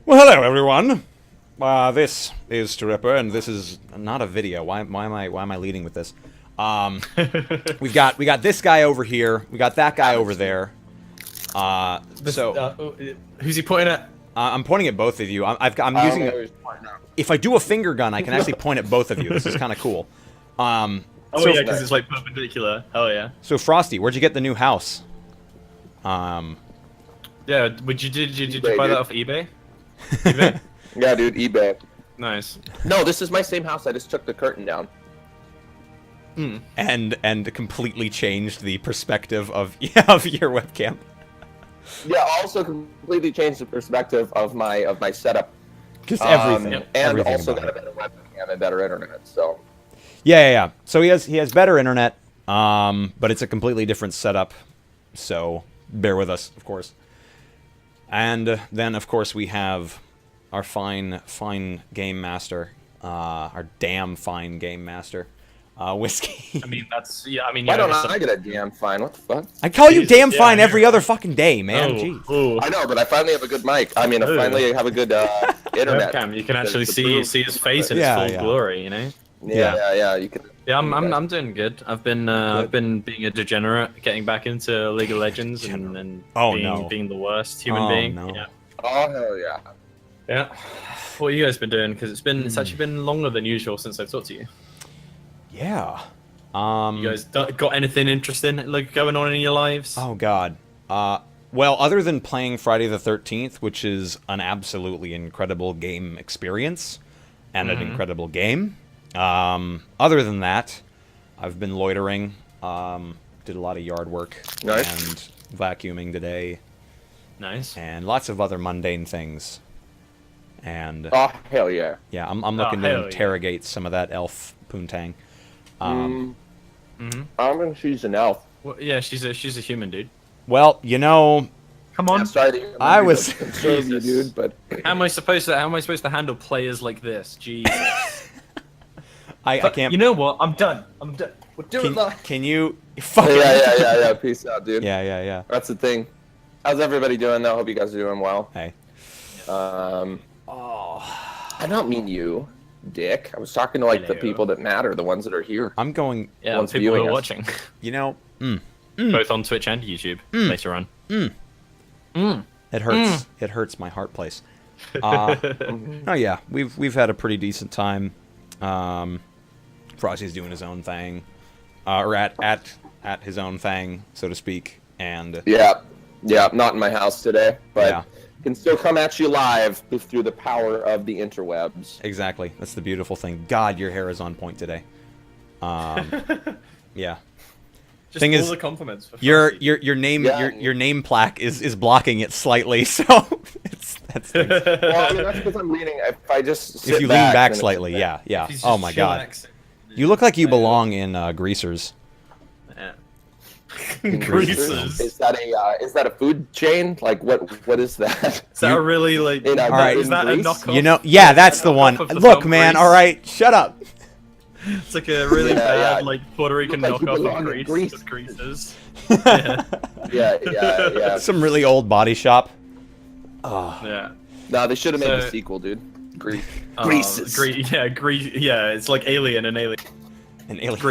Well, hello everyone. This is Tripper, and this is not a video. Why am I leading with this? we got this guy over here. We got that guy over there. Who's he pointing at? I'm pointing at both of you. I'm using. If I do a finger gun, I can actually point at both of you. This is kind of cool. Yeah, because it's like perpendicular. Hell yeah. So Frosty, where'd you get the new house? Yeah, did you buy that off eBay? eBay? Yeah, dude, eBay. Nice. No, this is my same house. I just took the curtain down. And completely changed the perspective of your webcam. Yeah, also completely changed the perspective of my setup. Just everything. And everything also got a better webcam and better internet. So. Yeah. So he has better internet, but it's a completely different setup. So bear with us, of course. And then, of course, we have our fine game master, our damn fine game master, Whiskey. I mean, that's yeah. I mean, why don't I get a damn fine? What the fuck? I call you damn fine every other fucking day, man. Jeez. I know, but I finally have a good mic. I mean, I finally have a good internet. Webcam. You can actually see his face in its full glory. You know. Yeah. You can. Yeah, I'm doing good. I've been being a degenerate, getting back into League of Legends and being the worst human being. No. Yeah. Oh hell yeah. Yeah. What have you guys been doing? Because it's actually been longer than usual since I've talked to you. Yeah. You guys got anything interesting like going on in your lives? Oh God. Well, other than playing Friday the 13th, which is an absolutely incredible game experience and an incredible game. Other than that, I've been loitering. Did a lot of yard work and vacuuming today. Nice. And lots of other mundane things. And oh hell yeah. Yeah, I'm looking to interrogate some of that elf poontang. I'm gonna choose an elf. Well, yeah, she's a human, dude. Well, you know. Come on. Yeah, sorry I was you, dude, but how am I supposed to handle players like this? Jesus. I can't. You know what? I'm done. We'll do it live. Can you? Fuck yeah. Peace out, dude. Yeah. That's the thing. How's everybody doing though? Hope you guys are doing well. Hey. I don't mean you, Dick. I was talking to the people that matter, the ones that are here. I'm going. Yeah, the people who are watching. You know. Both on Twitch and YouTube later on. It hurts. It hurts my heart place. Oh yeah, we've had a pretty decent time. Frosty's doing his own thing, or at his own thing, so to speak. And yeah, not in my house today, but can still come at you live through the power of the interwebs. Exactly, that's the beautiful thing. God, your hair is on point today. Yeah. Just thing all is, the compliments. For your name your name plaque is blocking it slightly, so that's. Well, I mean, that's because I'm leaning. If I just sit if you lean back slightly, yeah. Oh my God, you look like you belong in Greasers. Yeah. Greasers. Is that a food chain? Like what is that? Is that really like? All right, is that a knockoff? You know, yeah, that's the one. Look, man. All right, shut up. It's like a really bad, like Puerto Rican knockoff of Greasers. Yeah. Some really old body shop. Oh. Yeah. No, they should have made a sequel, dude. Greases. Yeah, it's like Alien and Alien. And Alien.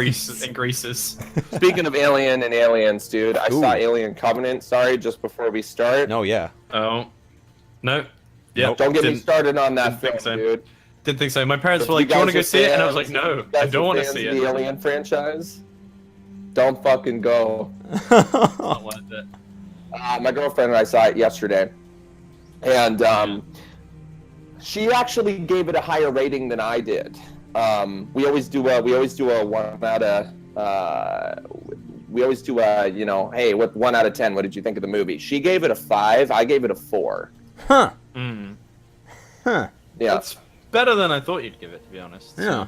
Greases. Speaking of Alien and Aliens, dude, I saw Alien Covenant. Sorry, just before we start. No, yeah. Oh. No. Yeah. Don't get me started on that film, dude. Didn't think so. My parents were like, "Do you want to go see it?" And I was like, "No, I don't want to see it." The Alien franchise. Don't fucking go. Not worth it. My girlfriend and I saw it yesterday, and she actually gave it a higher rating than I did. We always do a 1 out of. We always do a hey, what 1 out of 10? What did you think of the movie? She gave it a 5. I gave it a 4. Huh. Yeah. That's better than I thought you'd give it, to be honest. Yeah.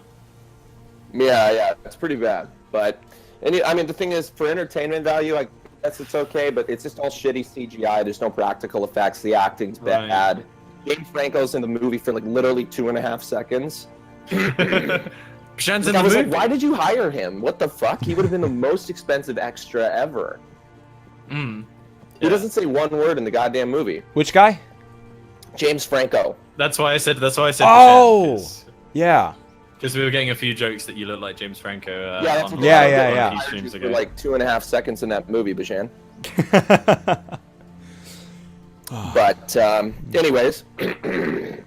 Yeah. It's pretty bad, but I mean the thing is, for entertainment value, I guess it's okay, but it's just all shitty CGI. There's no practical effects. The acting's bad. James Franco's in the movie for like literally 2.5 seconds. Shen's in the movie. Like, why did you hire him? What the fuck? He would have been the most expensive extra ever. He doesn't say one word in the goddamn movie. Which guy? James Franco. That's why I said. Oh, yeah. Because we were getting a few jokes that you look like James Franco. Yeah. A few streams ago. For like 2.5 seconds in that movie, Bashan. But anyways, I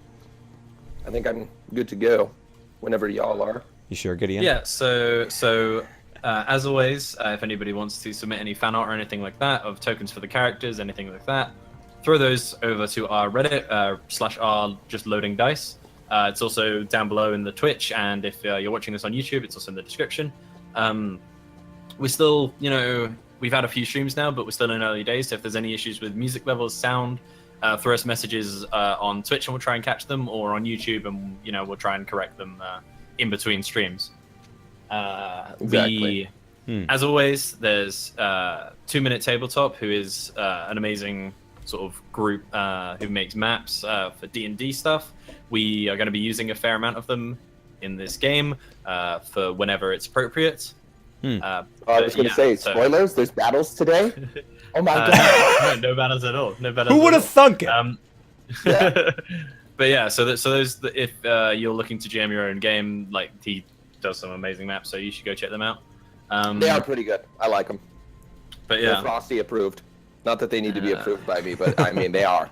think I'm good to go. Whenever y'all are. You sure, Gideon? Yeah. So as always, if anybody wants to submit any fan art or anything like that of tokens for the characters, anything like that, throw those over to our Reddit /r just LoadingDice. It's also down below in the Twitch, and if you're watching this on YouTube, it's also in the description. We're still, we've had a few streams now, but we're still in early days. So if there's any issues with music levels, sound, throw us messages on Twitch, and we'll try and catch them, or on YouTube, and we'll try and correct them in between streams. Exactly. As always, there's 2 Minute Tabletop, who is an amazing sort of group who makes maps for D&D stuff. We are going to be using a fair amount of them in this game for whenever it's appropriate. I was going to say, spoilers, there's battles today? Oh my god. No battles at all. No battles. Who would have thunk it? Yeah. But yeah, so those, if you're looking to jam your own game, like, he does some amazing maps, so you should go check them out. They are pretty good. I like them. But yeah. They're Frosty approved. Not that they need to be approved by me, but I mean, they are.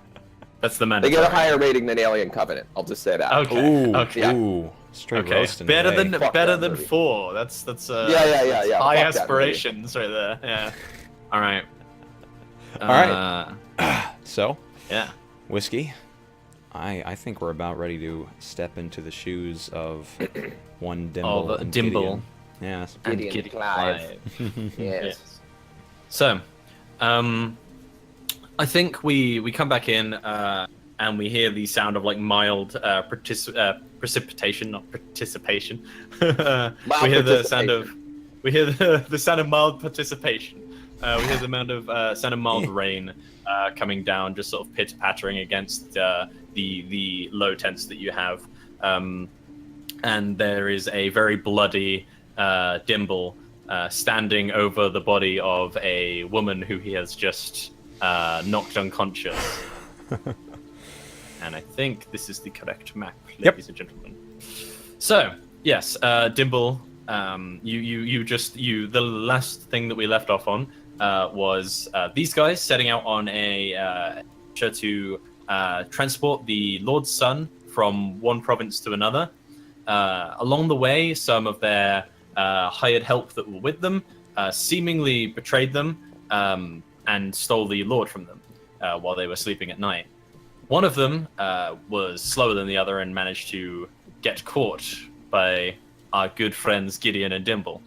That's the man. They get a higher rating than Alien Covenant. I'll just say that. Okay. Ooh, okay. Ooh. Straight Okay. roasting Better today. than 4. That's yeah. high Fuck aspirations right there. Yeah. All right. All right. So. Yeah. Whiskey. I think we're about ready to step into the shoes of one Dimble and Dimble. Gideon. Yes. And Gideon Gideon Clive. Clive. Yes. So, I think we come back in and we hear the sound of like mild precipitation, not participation. We hear the sound of mild participation. We hear the sound of mild rain coming down, just sort of pitter pattering against the low tents that you have, and there is a very bloody Dimble standing over the body of a woman who he has just knocked unconscious. And I think this is the correct map, ladies and gentlemen. So, yes, Dimble, the last thing that we left off on was these guys setting out on a to transport the Lord's son from one province to another. Along the way, some of their hired help that were with them seemingly betrayed them and stole the Lord from them while they were sleeping at night. One of them was slower than the other and managed to get caught by our good friends Gideon and Dimble.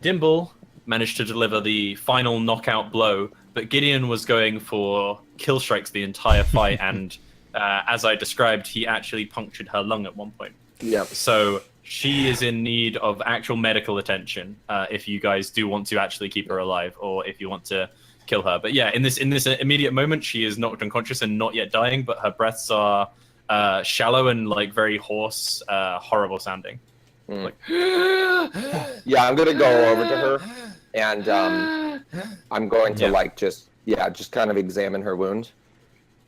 Dimble managed to deliver the final knockout blow, but Gideon was going for kill strikes the entire fight, and as I described, he actually punctured her lung at one point. Yeah. So she is in need of actual medical attention if you guys do want to actually keep her alive, or if you want to kill her. But yeah, in this immediate moment, she is knocked unconscious and not yet dying, but her breaths are shallow and like very hoarse, horrible sounding. Like, yeah, I'm gonna go over to her, and I'm going to just kind of examine her wound.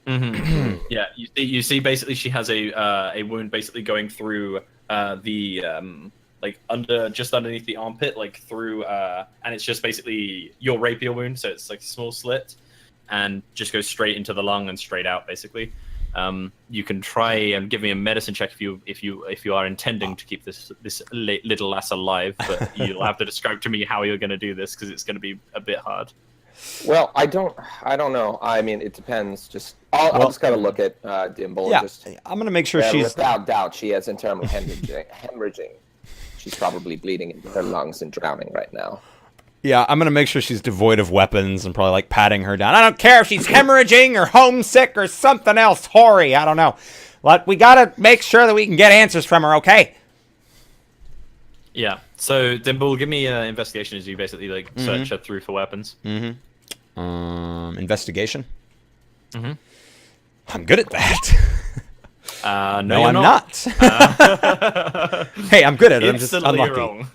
Mm-hmm. Yeah, you see, basically, she has a wound basically going through the just underneath the armpit, like through, and it's just basically your rapier wound, so it's like a small slit, and just goes straight into the lung and straight out, basically. You can try and give me a medicine check if you are intending to keep this little lass alive, but you'll have to describe to me how you're going to do this, because it's going to be a bit hard. Well, I don't know. I mean, it depends. I'll just kind of look at Dimble. Yeah, and just, I'm gonna make sure she's without doubt she has internal hemorrhaging. She's probably bleeding into her lungs and drowning right now. Yeah, I'm gonna make sure she's devoid of weapons and probably like patting her down. I don't care if she's hemorrhaging or homesick or something else hoary. I don't know. But we gotta make sure that we can get answers from her, okay? Yeah. So Dimble, give me an investigation as you basically like search her through for weapons. Investigation. I'm good at that. No, I'm not. Hey, I'm good at it. I'm just unlucky. Wrong.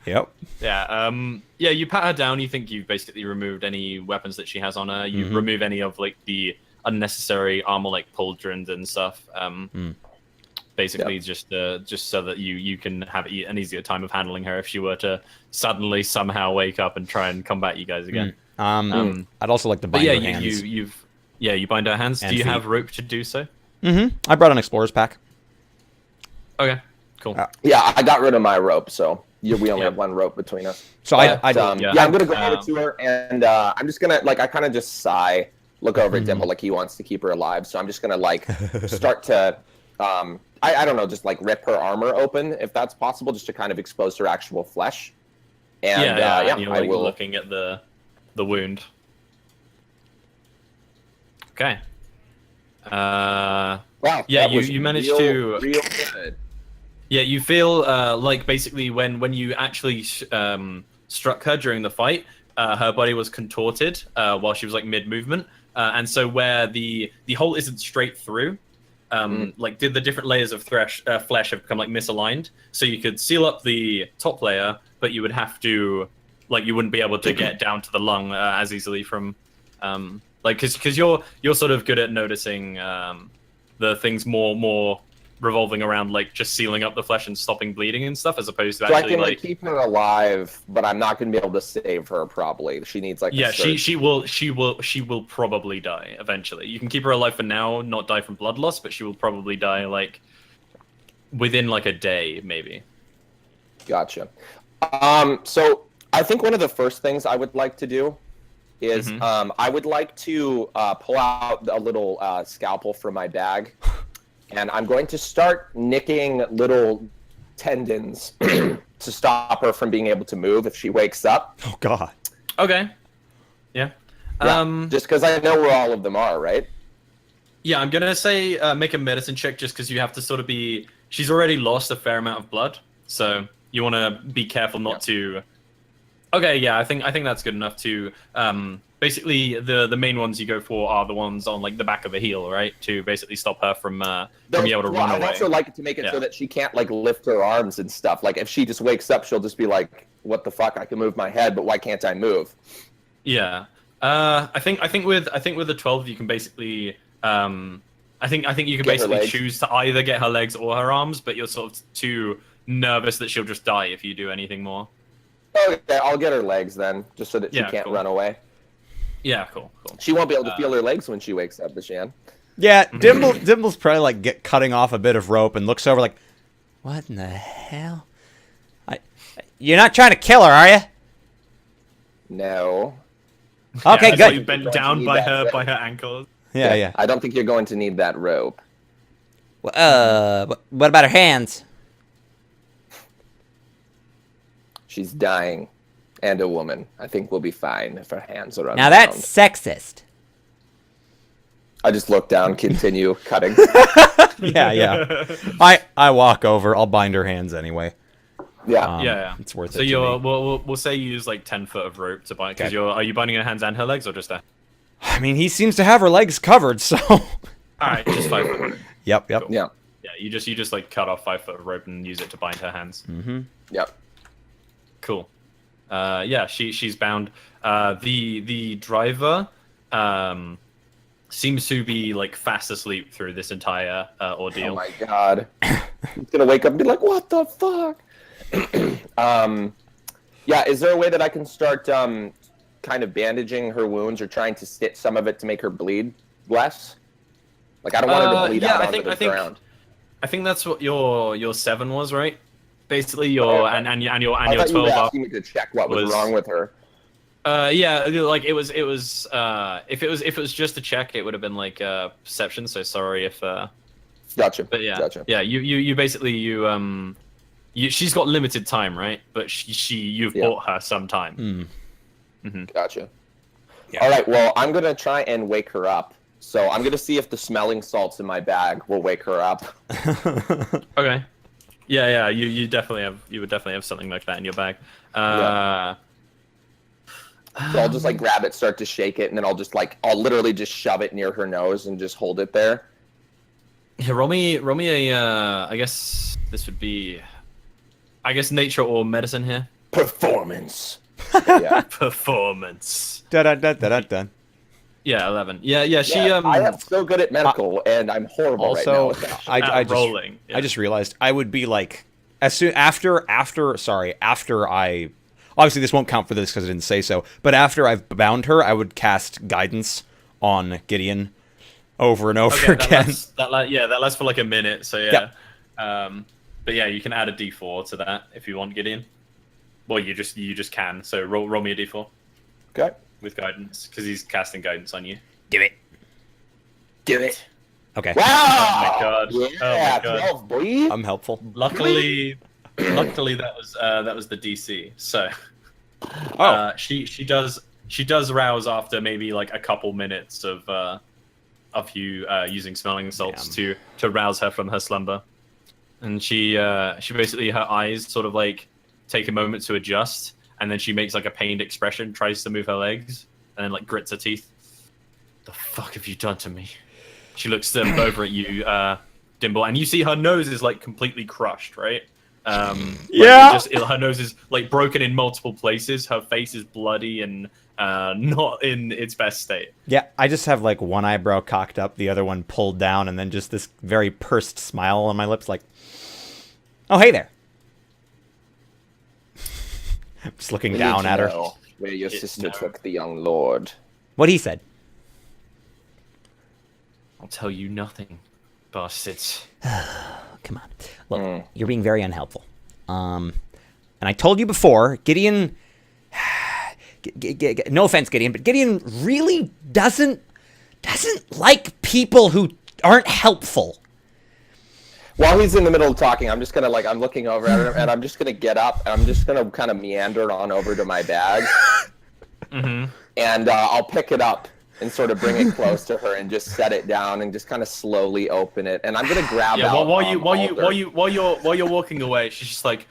Yep. Yeah. You pat her down. You think you've basically removed any weapons that she has on her. You remove any of like the unnecessary armor like pauldrons and stuff. Basically, just so that you can have an easier time of handling her if she were to suddenly somehow wake up and try and combat you guys again. I'd also like to bind her hands. You bind her hands. And Do you feet. have rope to do so? I brought an explorer's pack. Okay, cool. Yeah, I got rid of my rope, so we only have one rope between us. So But, I I'm gonna go over to her, and I'm just gonna I kind of just sigh, look over at Dimple like he wants to keep her alive. So I'm just gonna start to, I don't know, just rip her armor open if that's possible, just to kind of expose her actual flesh. And I will. will. Looking at the wound. Okay. Wow. Yeah, that was you managed real good. Yeah, you feel like basically when you actually struck her during the fight, her body was contorted while she was mid movement, and so where the hole isn't straight through, did the different layers of flesh have become misaligned, so you could seal up the top layer, but you would have to you wouldn't be able to get down to the lung as easily from because you're sort of good at noticing the things more revolving around just sealing up the flesh and stopping bleeding and stuff, as opposed to so actually I can keep her alive, but I'm not going to be able to save her. Probably she needs yeah, she will probably die eventually. You can keep her alive for now, not die from blood loss, but she will probably die within a day maybe. Gotcha. So I think one of the first things I would like to do is I would like to pull out a little scalpel from my bag. And I'm going to start nicking little tendons to stop her from being able to move if she wakes up. Oh, God. Okay. Yeah. Just because I know where all of them are, right? Yeah, I'm going to say make a medicine check just because you have to sort of be... She's already lost a fair amount of blood, so you want to be careful not to... Okay, yeah, I think that's good enough to... Basically, the main ones you go for are the ones on the back of a heel, right? To basically stop her from being able to run away. I'd also like to make it so that she can't lift her arms and stuff. If she just wakes up, she'll just be like, "What the fuck? I can move my head, but why can't I move?" Yeah. I think with the 12 you can basically I think you can basically choose to either get her legs or her arms, but you're sort of too nervous that she'll just die if you do anything more. Okay, I'll get her legs then, just so that she can't run away. Yeah, cool. She won't be able to feel her legs when she wakes up, Easeon. Yeah, Dimble's probably cutting off a bit of rope and looks over what in the hell? You're not trying to kill her, are you? No. Okay, good. You bent down by her ankles. Yeah. I don't think you're going to need that rope. What about her hands? She's dying. And a woman. I think we'll be fine if her hands are unbound. Now that's sexist. I just look down, continue cutting. Yeah. I walk over. I'll bind her hands anyway. Yeah. It's worth so it. So we'll say you use 10 foot of rope to bind. Because are you binding her hands and her legs or just her? I mean, he seems to have her legs covered, so. All right, just 5 foot. Yep. Yeah. Yeah, you just cut off 5 foot of rope and use it to bind her hands. Yep. Cool. She's bound. The driver seems to be fast asleep through this entire ordeal. Oh my god. He's gonna wake up and be like, "What the fuck?" Is there a way that I can start kind of bandaging her wounds or trying to stitch some of it to make her bleed less? I don't want her to bleed out onto the ground. I think that's what your 7 was, right? Basically, your and your 12 I thought you were asking me to check what was wrong with her. It was if it was just a check, it would have been perception. So sorry if. Gotcha. But yeah, gotcha. Yeah. You basically she's got limited time, right? But you've bought her some time. Gotcha. Yeah. All right. Well, I'm gonna try and wake her up. So I'm gonna see if the smelling salts in my bag will wake her up. Okay. Yeah. You would definitely have something like that in your bag. So I'll just grab it, start to shake it, and then I'll literally just shove it near her nose and just hold it there. Yeah, roll me a I guess this would be nature or medicine here. Performance. Yeah. Performance. Dun. Yeah, 11. Yeah. She Yeah, I am so good at medical, and I'm horrible Also, right now. I just rolling. Yeah. I just realized I would be like as soon after I obviously this won't count for this because I didn't say so, but after I've bound her, I would cast guidance on Gideon over and over again. That lasts for like a minute. So yeah. But yeah, you can add a D4 to that if you want, Gideon. Well, you just can. So roll me a D4. Okay. With guidance, because he's casting guidance on you. Do it. Okay. Wow! Oh my god! Yeah, Oh my god! 12, boy. I'm helpful. Luckily that was the DC. So she does rouse after maybe like a couple minutes of you using smelling salts to rouse her from her slumber, and she basically, her eyes sort of like take a moment to adjust, and then she makes like a pained expression, tries to move her legs, and then like grits her teeth. The fuck have you done to me? She looks over at you, Dimble, and you see her nose is like completely crushed, right? Her nose is like broken in multiple places. Her face is bloody and not in its best state. Yeah, I just have like one eyebrow cocked up, the other one pulled down, and then just this very pursed smile on my lips, like, "Oh, hey there." I'm just looking down at her. Where your sister took the young lord. What he said. I'll tell you nothing, bastards. Come on. Look, you're being very unhelpful. And I told you before, Gideon... no offense, Gideon, but Gideon really doesn't like people who aren't helpful. While he's in the middle of talking, I'm just gonna I'm looking over at him, and I'm just gonna get up, and I'm just gonna kind of meander on over to my bag, and I'll pick it up and sort of bring it close to her and just set it down and just kind of slowly open it, and I'm gonna grab out. While you're walking away, she's just like,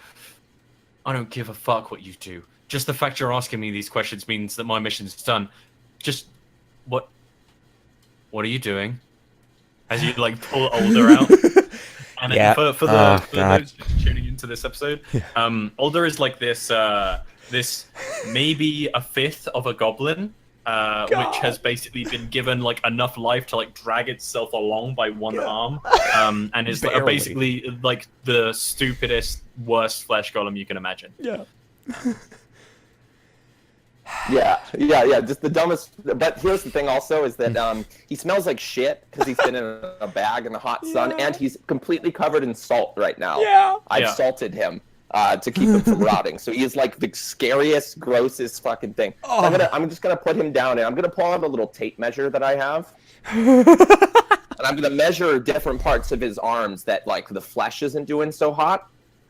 I don't give a fuck what you do. Just the fact you're asking me these questions means that my mission's done. Just what are you doing? As you like pull Alder out. And then for those tuning into this episode, Alder is like this maybe a fifth of a goblin, which has basically been given like enough life to like drag itself along by one arm, and is basically like the stupidest, worst flesh golem you can imagine. Yeah, just the dumbest. But here's the thing also is that he smells like shit because he's been in a bag in the hot sun, and he's completely covered in salt right now. I've salted him to keep him from rotting. So he's like the scariest, grossest fucking thing. So I'm just gonna put him down, and I'm gonna pull out a little tape measure that I have, and I'm gonna measure different parts of his arms that like the flesh isn't doing so hot.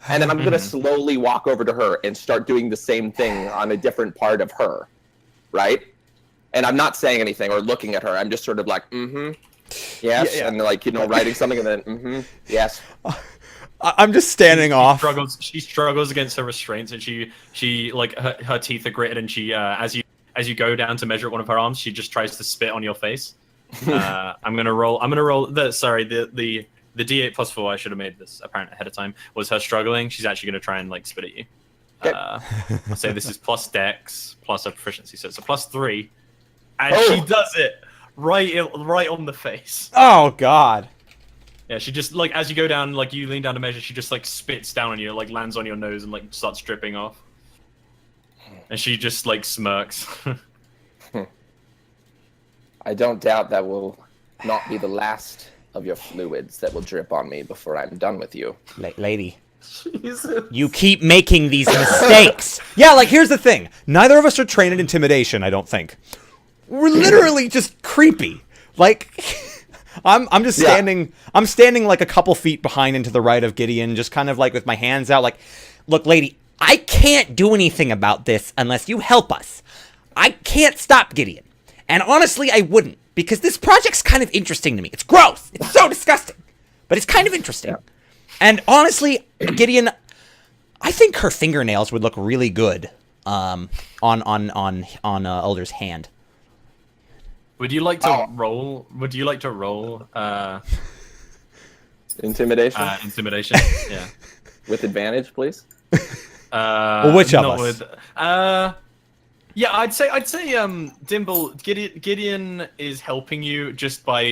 And then I'm going to slowly walk over to her and start doing the same thing on a different part of her, right? And I'm not saying anything or looking at her. I'm just sort of like, yes, and like, writing something and then, yes. I'm just standing off. She struggles against her restraints, and she like her teeth are gritted, and she as you go down to measure one of her arms, she just tries to spit on your face. I'm gonna roll the D8 plus 4, I should have made this apparent ahead of time, was her struggling. She's actually going to try and like spit at you. I'll say this is plus dex, plus her proficiency, so it's a plus 3. And she does it right on the face. Oh, God. Yeah, she just, like, as you go down, like, you lean down to measure, she just, like, spits down on you, like, lands on your nose and, like, starts dripping off. And she just, like, smirks. I don't doubt that will not be the last of your fluids that will drip on me before I'm done with you. Lady. Jesus. You keep making these mistakes. Yeah, like, here's the thing. Neither of us are trained in intimidation, I don't think. We're literally just creepy. Like, I'm just standing, I'm standing like a couple feet behind and to the right of Gideon, just kind of like with my hands out, like, look, lady, I can't do anything about this unless you help us. I can't stop Gideon. And honestly, I wouldn't. Because this project's kind of interesting to me. It's gross. It's so disgusting. But it's kind of interesting. Yeah. And honestly, Gideon, I think her fingernails would look really good on Alder's hand. Would you like to roll? Would you like to roll? Intimidation? Intimidation, yeah. With advantage, please? Well, which of us? Yeah, I'd say Dimble Gideon is helping you just by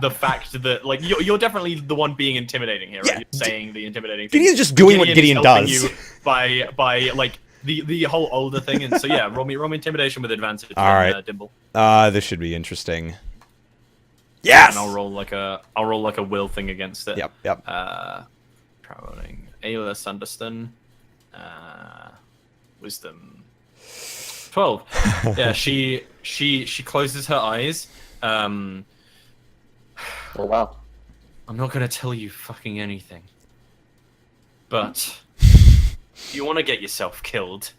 the fact that like you're definitely the one being intimidating here, right? Yeah. You're saying the intimidating thing. Gideon's just doing what Gideon is helping does. You by like the whole older thing, and so yeah, roll me intimidation with advantage. All right. Dimble. This should be interesting. Yes. And I'll roll like a will thing against it. Yep. Traveling. Ayla Sanderson. Wisdom. 12. Yeah, she closes her eyes. Oh wow. I'm not gonna tell you fucking anything. But you want to get yourself killed.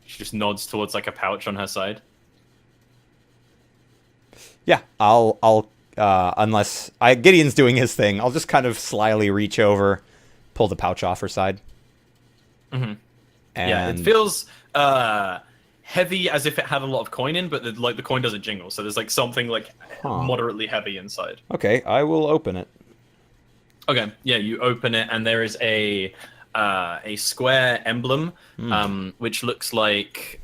She just nods towards like a pouch on her side. Yeah, I'll unless Gideon's doing his thing, I'll just kind of slyly reach over, pull the pouch off her side. Mm-hmm. And yeah, it feels heavy as if it had a lot of coin in, but the coin doesn't jingle, so there's like something like moderately heavy inside. Okay, I will open it. Okay, yeah, you open it and there is a square emblem, which looks like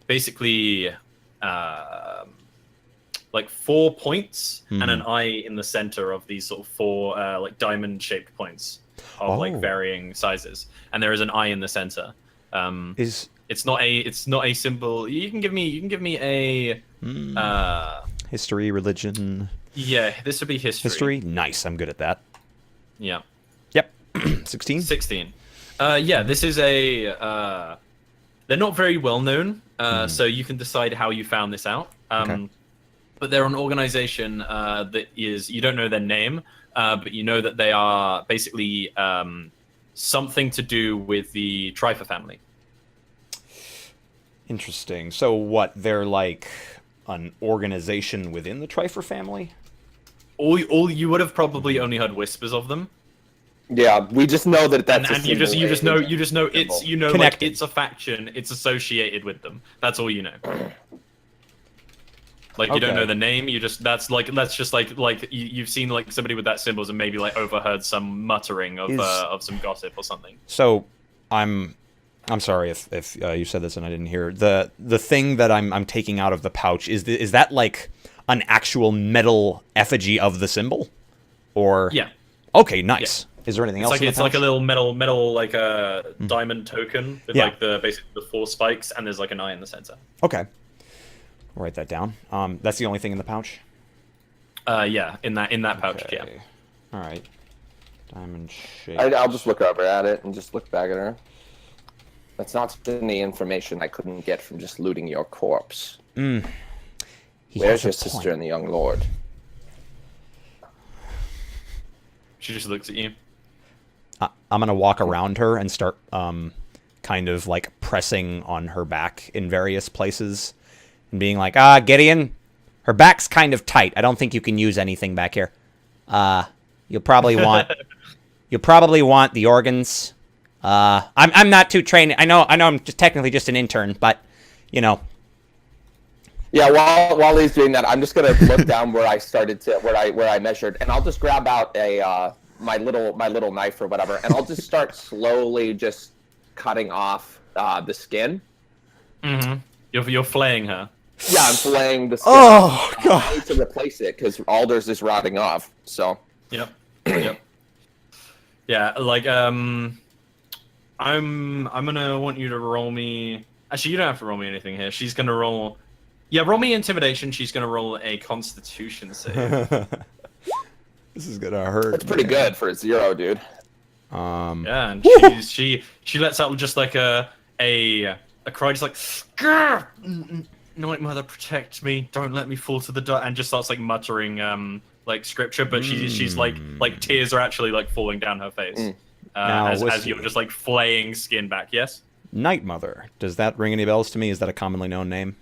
basically like 4 points and an eye in the center of these sort of 4 like diamond-shaped points of like varying sizes, and there is an eye in the center. It's not a symbol. You can give me a history, religion. Yeah, this would be history. History, nice. I'm good at that. Yeah. Yep. 16. 16. Yeah, this is a. They're not very well known, so you can decide how you found this out. Okay. But they're an organization that is, you don't know their name, but you know that they are basically something to do with the Trifer family. Interesting. So what, they're like an organization within the Trifer family? All you would have probably only heard whispers of them. Yeah, we just know that that's and you just know it's Connected. like it's a faction, it's associated with them. That's all you know. Like you don't know the name. You just that's just like you've seen like somebody with that symbols and maybe like overheard some muttering of some gossip or something. So, I'm sorry if you said this and I didn't hear the thing that I'm taking out of the pouch is that like an actual metal effigy of the symbol, or yeah. Okay, nice. Yeah. Is there anything else? It's like a little metal like a diamond token with like basically the 4 spikes, and there's like an eye in the center. Okay. I'll write that down. That's the only thing in the pouch? Yeah, in that pouch, okay. yeah. All right. Diamond shape. I'll just look over at it and just look back at her. That's not any information I couldn't get from just looting your corpse. Where's your sister and the young lord? She just looks at you. I'm going to walk around her and start kind of like pressing on her back in various places. And being like, Gideon, her back's kind of tight. I don't think you can use anything back here. You'll probably want the organs. I'm not too trained. I know I'm just technically just an intern, but you know. Yeah, while he's doing that, I'm just gonna look down where I started to where I measured, and I'll just grab out my little knife or whatever, and I'll just start slowly just cutting off the skin. Mm-hmm. You're flaying her. Yeah, I'm flaying the skin. Oh god! I need to replace it because Alder's is rotting off. So. Yep. Yep. Yeah, like I'm gonna want you to roll me. Actually, you don't have to roll me anything here. She's gonna roll. Yeah, roll me intimidation. She's gonna roll a Constitution save. This is gonna hurt. That's pretty good for a 0, dude. Yeah, and she lets out just like a cry, just like, "Grr! Night Mother, protect me! Don't let me fall to the dark!" And just starts like muttering like scripture, but she's like tears are actually like falling down her face as you're just like flaying skin back. Yes. Night Mother. Does that ring any bells to me? Is that a commonly known name?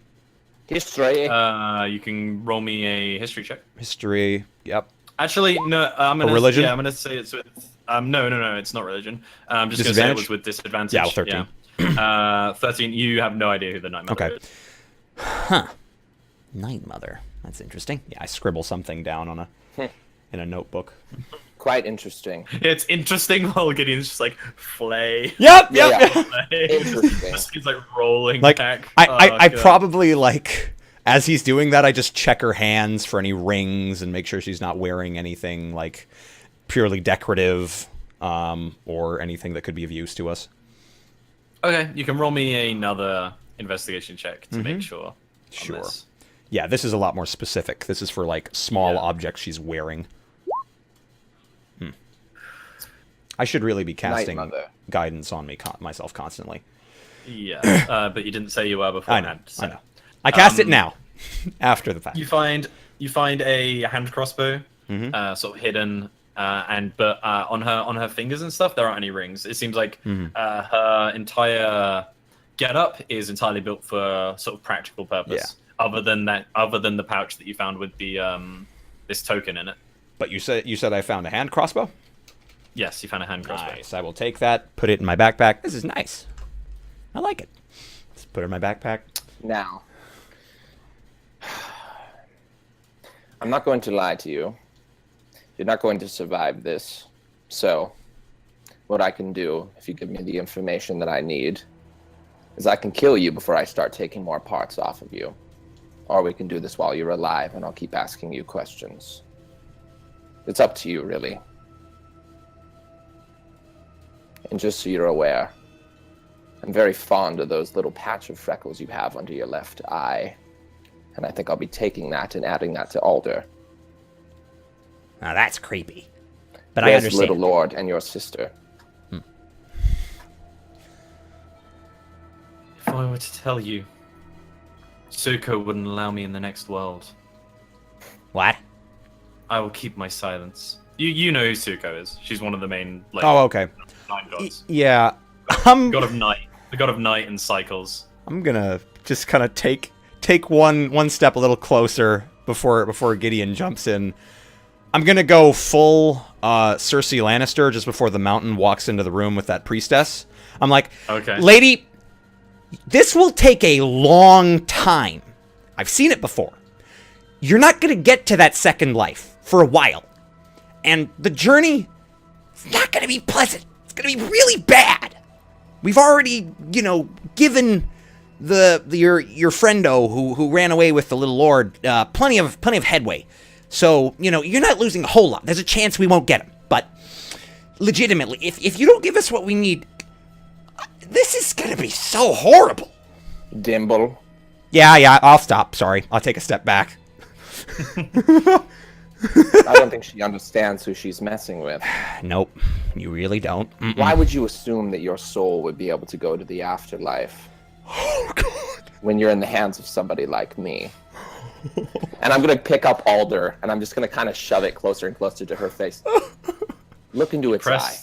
History. You can roll me a history check. History. Yep. Actually, no. Religion. Yeah, I'm gonna say it's with. No, it's not religion. I'm just gonna say it was with disadvantage. Yeah, 13. Yeah. 13. You have no idea who the Night Mother is. Huh. Night Mother. That's interesting. Yeah, I scribble something down on in a notebook. quite interesting. It's interesting while Gideon's just like flay. Yep, Yeah, yep. yeah. Interesting. He's like rolling Like, back. I God. probably, like, as he's doing that, I just check her hands for any rings and make sure she's not wearing anything, like, purely decorative, or anything that could be of use to us. Okay, you can roll me another investigation check to make sure. on Sure. this. Yeah, this is a lot more specific. This is for, like, small Yeah. objects she's wearing. I should really be casting Mother. guidance on myself constantly. Yeah, but you didn't say you were beforehand. I know. I cast it now, after the fact. You find a hand crossbow, Mm-hmm. sort of hidden, but on her fingers and stuff, there aren't any rings. It seems like her entire getup is entirely built for sort of practical purpose. Other than the pouch that you found with the this token in it. But you said I found a hand crossbow? Yes, you found a hand crossbow. Nice. I will take that, put it in my backpack. This is nice. I like it. Let's put it in my backpack. Now, I'm not going to lie to you. You're not going to survive this. So, what I can do, if you give me the information that I need, is I can kill you before I start taking more parts off of you. Or we can do this while you're alive, and I'll keep asking you questions. It's up to you, really. And just so you're aware, I'm very fond of those little patch of freckles you have under your left eye. And I think I'll be taking that and adding that to Alder. Now that's creepy. But Where's I understand. Little Lord and your sister? If I were to tell you, Suko wouldn't allow me in the next world. What? I will keep my silence. You know who Suko is. She's one of the main Oh, okay. 9 gods. Yeah. I'm God of night. The god of night and cycles. gonna just kind of take one step a little closer before Gideon jumps in. I'm gonna go full Cersei Lannister just before the Mountain walks into the room with that priestess. I'm like, Okay. lady, this will take a long time. I've seen it before. You're not gonna get to that second life for a while. And the journey is not gonna be pleasant. It's gonna be really bad. We've already, given your friendo who ran away with the little lord plenty of headway. So, you're not losing a whole lot. There's a chance we won't get him. But legitimately, if you don't give us what we need, this is gonna be so horrible. Dimble. Yeah, I'll stop. Sorry. I'll take a step back. I don't think she understands who she's messing with. Nope. You really don't. Mm-mm. Why would you assume that your soul would be able to go to the afterlife? Oh, God. When you're in the hands of somebody like me. And I'm going to pick up Alder, and I'm just going to kind of shove it closer and closer to her face. Look into its eye.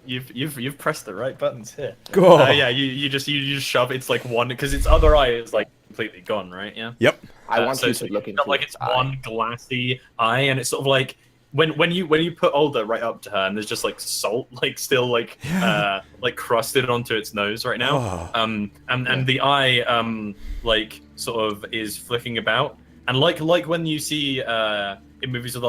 You've pressed the right buttons here. Go. Yeah, you just shove. It's like one because its other eye is like completely gone, right? Yeah. Yep. I want you to look into like its it's eye. one glassy eye, and it's sort of like when you put Alder right up to her, and there's just like salt, like still like crusted onto its nose right now. Oh. And the eye like sort of is flicking about, and like when you see in movies with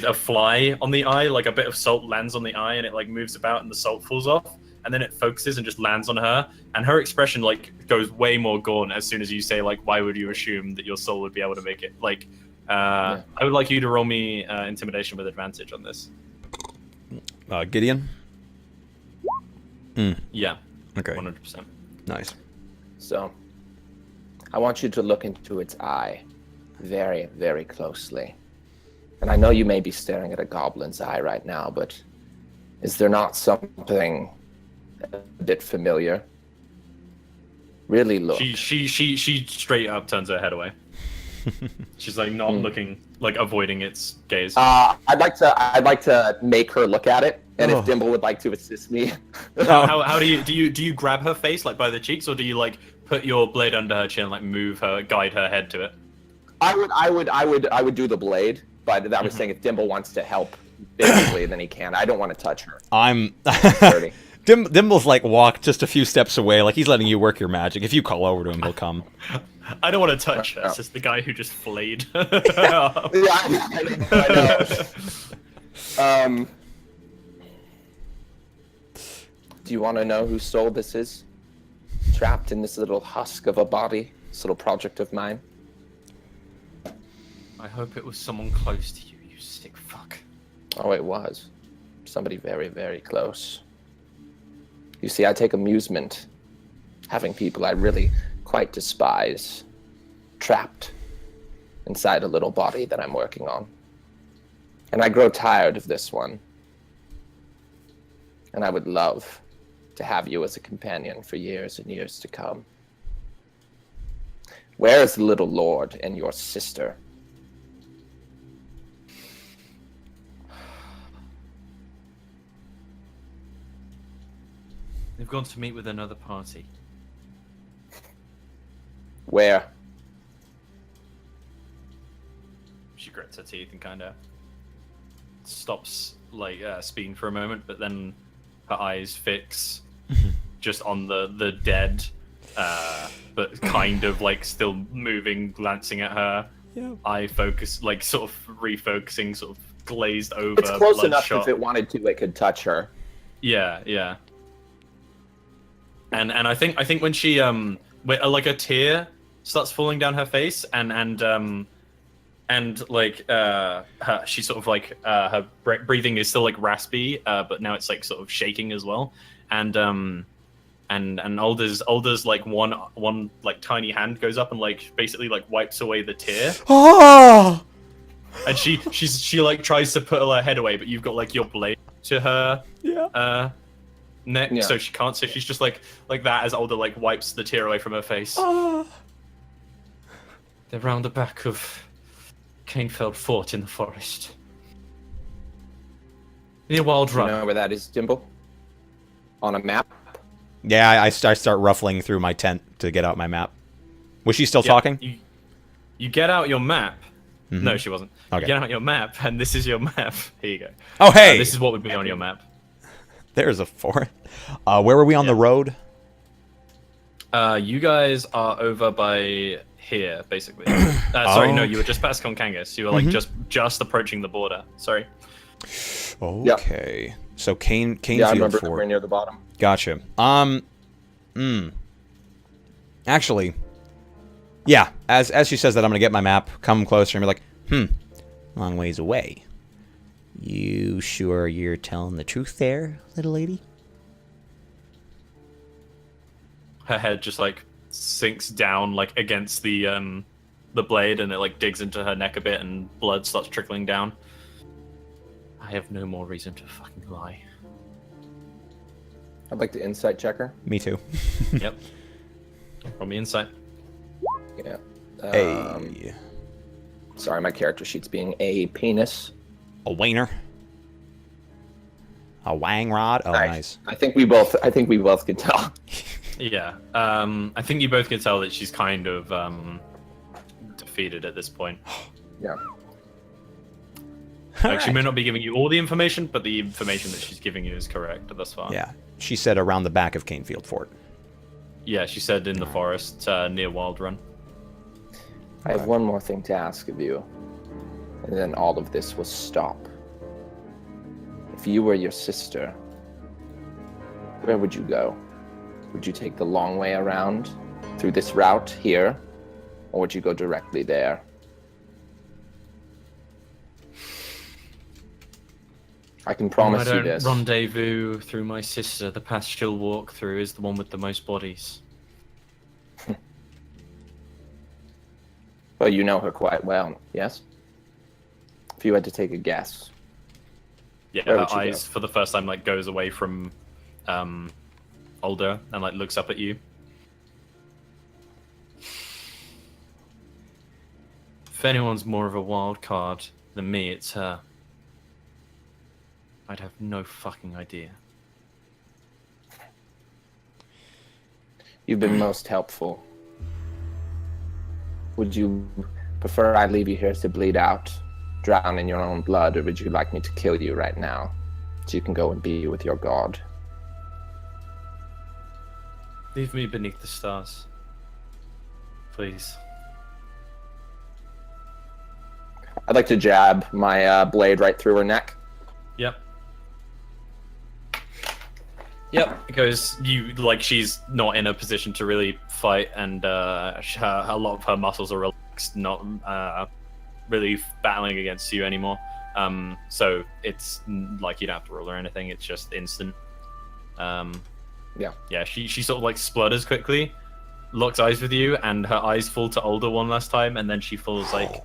a fly on the eye, like a bit of salt lands on the eye and it like moves about and the salt falls off and then it focuses and just lands on her, and her expression like goes way more gaunt as soon as you say like, why would you assume that your soul would be able to make it? Like I would like you to roll me intimidation with advantage on this. Gideon? Yeah. Okay. 100%. Nice. So, I want you to look into its eye very, very closely. And I know you may be staring at a goblin's eye right now, but is there not something a bit familiar? Really look. She straight up turns her head away. She's like not looking, like avoiding its gaze. I'd like to make her look at it, and if Dimble would like to assist me. How do you grab her face like by the cheeks, or do you like put your blade under her chin, like move her, guide her head to it? I would do the blade, but I was saying if Dimble wants to help, basically, then he can. I don't want to touch her. I'm... Dirty. Dimble's like walk just a few steps away, like he's letting you work your magic. If you call over to him, he'll come. I don't want to touch her. It's just the guy who just flayed. Yeah, I know. Do you want to know whose soul this is? Trapped in this little husk of a body, this little project of mine. I hope it was someone close to you, you sick fuck. Oh, it was. Somebody very, very close. You see, I take amusement having people I really quite despise trapped inside a little body that I'm working on. And I grow tired of this one. And I would love to have you as a companion for years and years to come. Where is the little lord and your sister? They've gone to meet with another party. Where? She grits her teeth and kind of stops, like, speaking for a moment, but then her eyes fix just on the dead, but kind of, like, still moving, glancing at her. Yeah. Eye focus, like, sort of refocusing, sort of glazed over. It's close enough bloodshot. if it wanted to, it could touch her. Yeah, yeah. And I think when she like a tear starts falling down her face, and like she sort of like her breathing is still like raspy, but now it's like sort of shaking as well, and Alder's like one like tiny hand goes up and like basically like wipes away the tear. Oh! And she like tries to put her head away, but you've got like your blade to her neck, Yeah. so she can't. So she's just like that as Alder like wipes the tear away from her face. Oh. They're round the back of Canefeld Fort in the forest. Near Wild Do you Run. know where that is, Dimble? On a map? Yeah, I start ruffling through my tent to get out my map. Was she still Yeah, talking? You get out your map. Mhm. No, she wasn't. Okay. You get out your map, and this is your map. Here you go. Oh, hey! This is what would be on your map. There's a forest. Where were we on the road? You guys are over by here, basically. Sorry, no, you were just past Conkangas. You were like just approaching the border. Sorry. Okay. So Canefield Yeah, I remember Fort. we're near the bottom. Gotcha. Actually, yeah. As she says that, I'm gonna get my map, come closer, and be like, long ways away. You sure you're telling the truth there, little lady? Her head just like sinks down like against the blade, and it like digs into her neck a bit, and blood starts trickling down. I have no more reason to fucking lie. I'd like to insight check her. Me too. Yep. From the inside. Yeah. Hey. Sorry, my character sheet's being a penis. A wainer. A wang rod. Oh, nice. I think we both can tell. Yeah. I think you both can tell that she's kind of defeated at this point. Yeah. Like, she may not be giving you all the information, but the information that she's giving you is correct thus far. Yeah. She said around the back of Canefield Fort. Yeah, she said in the forest near Wild Run. I have one more thing to ask of you, and then all of this will stop. If you were your sister, where would you go? Would you take the long way around through this route here, or would you go directly there? I can promise I you don't this. rendezvous through my sister. The path she'll walk through is the one with the most bodies. Well, you know her quite well, yes? If you had to take a guess. Yeah, Where her would you eyes for the first time like goes away from Alder and like looks up at you. If anyone's more of a wild card than me, it's her. I'd have no fucking idea. You've been most helpful. Would you prefer I leave you here to bleed out, drown in your own blood, or would you like me to kill you right now so you can go and be with your god? Leave me beneath the stars. Please. I'd like to jab my blade right through her neck. Yep. Yep, because she's not in a position to really fight, and a lot of her muscles are relaxed, not really battling against you anymore. So it's like you don't have to roll or anything; it's just instant. Yeah. She sort of like splutters quickly, locks eyes with you, and her eyes fall to Older one last time, and then she falls like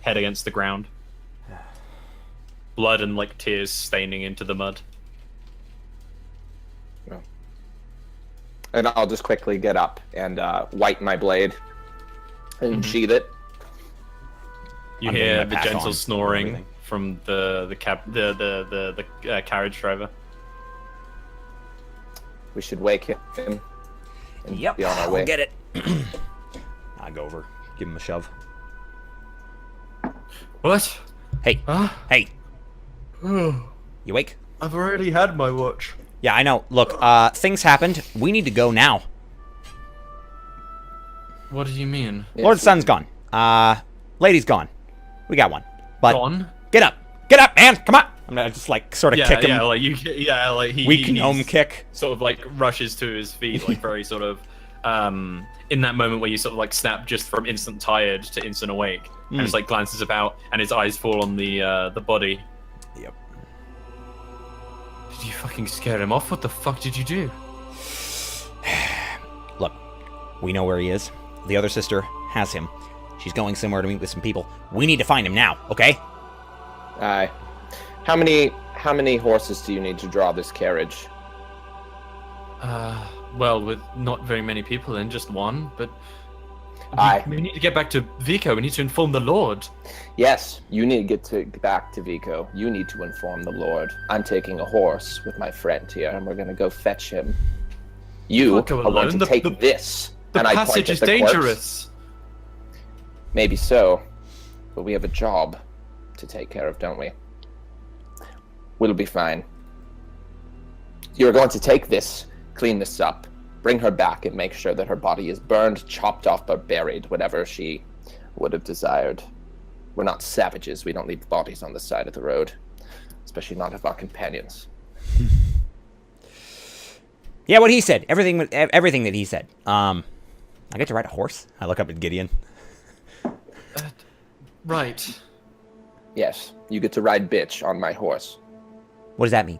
head against the ground. Blood and like tears staining into the mud. And I'll just quickly get up and whiten my blade and sheath it. You hear the gentle snoring from the carriage driver. We should wake him and Yep, be on our way. we'll get it. I go over, give him a shove. What? Hey, Huh? hey. You awake? I've already had my watch. Yeah, I know. Look, things happened. We need to go now. What do you mean? Yes. Lord Sun's gone. Lady's gone. We got one. But Gone? Get up, man! Come on! I'm gonna just like sort of kick him. He Weak gnome kick. Sort of like rushes to his feet, like very sort of in that moment where you sort of like snap just from instant tired to instant awake, and just like glances about, and his eyes fall on the body. Yep. Did you fucking scare him off? What the fuck did you do? Look, we know where he is. The other sister has him. She's going somewhere to meet with some people. We need to find him now, okay? Aye. How many horses do you need to draw this carriage? Well, with not very many people in, just one, but Aye. we need to get back to Vico. We need to inform the Lord. Yes, you need to get back to Vico. You need to inform the Lord. I'm taking a horse with my friend here, and we're gonna go fetch him. You can't go are going alone. to take this. The and I point passage at is the corpse. dangerous. Maybe so, but we have a job to take care of, don't we? We'll be fine. You're going to take this, clean this up, bring her back, and make sure that her body is burned, chopped off, or buried, whatever she would have desired. We're not savages. We don't leave bodies on the side of the road, especially not of our companions. Yeah, what he said. Everything that he said. I get to ride a horse. I look up at Gideon. Right. Yes, you get to ride bitch on my horse. What does that mean?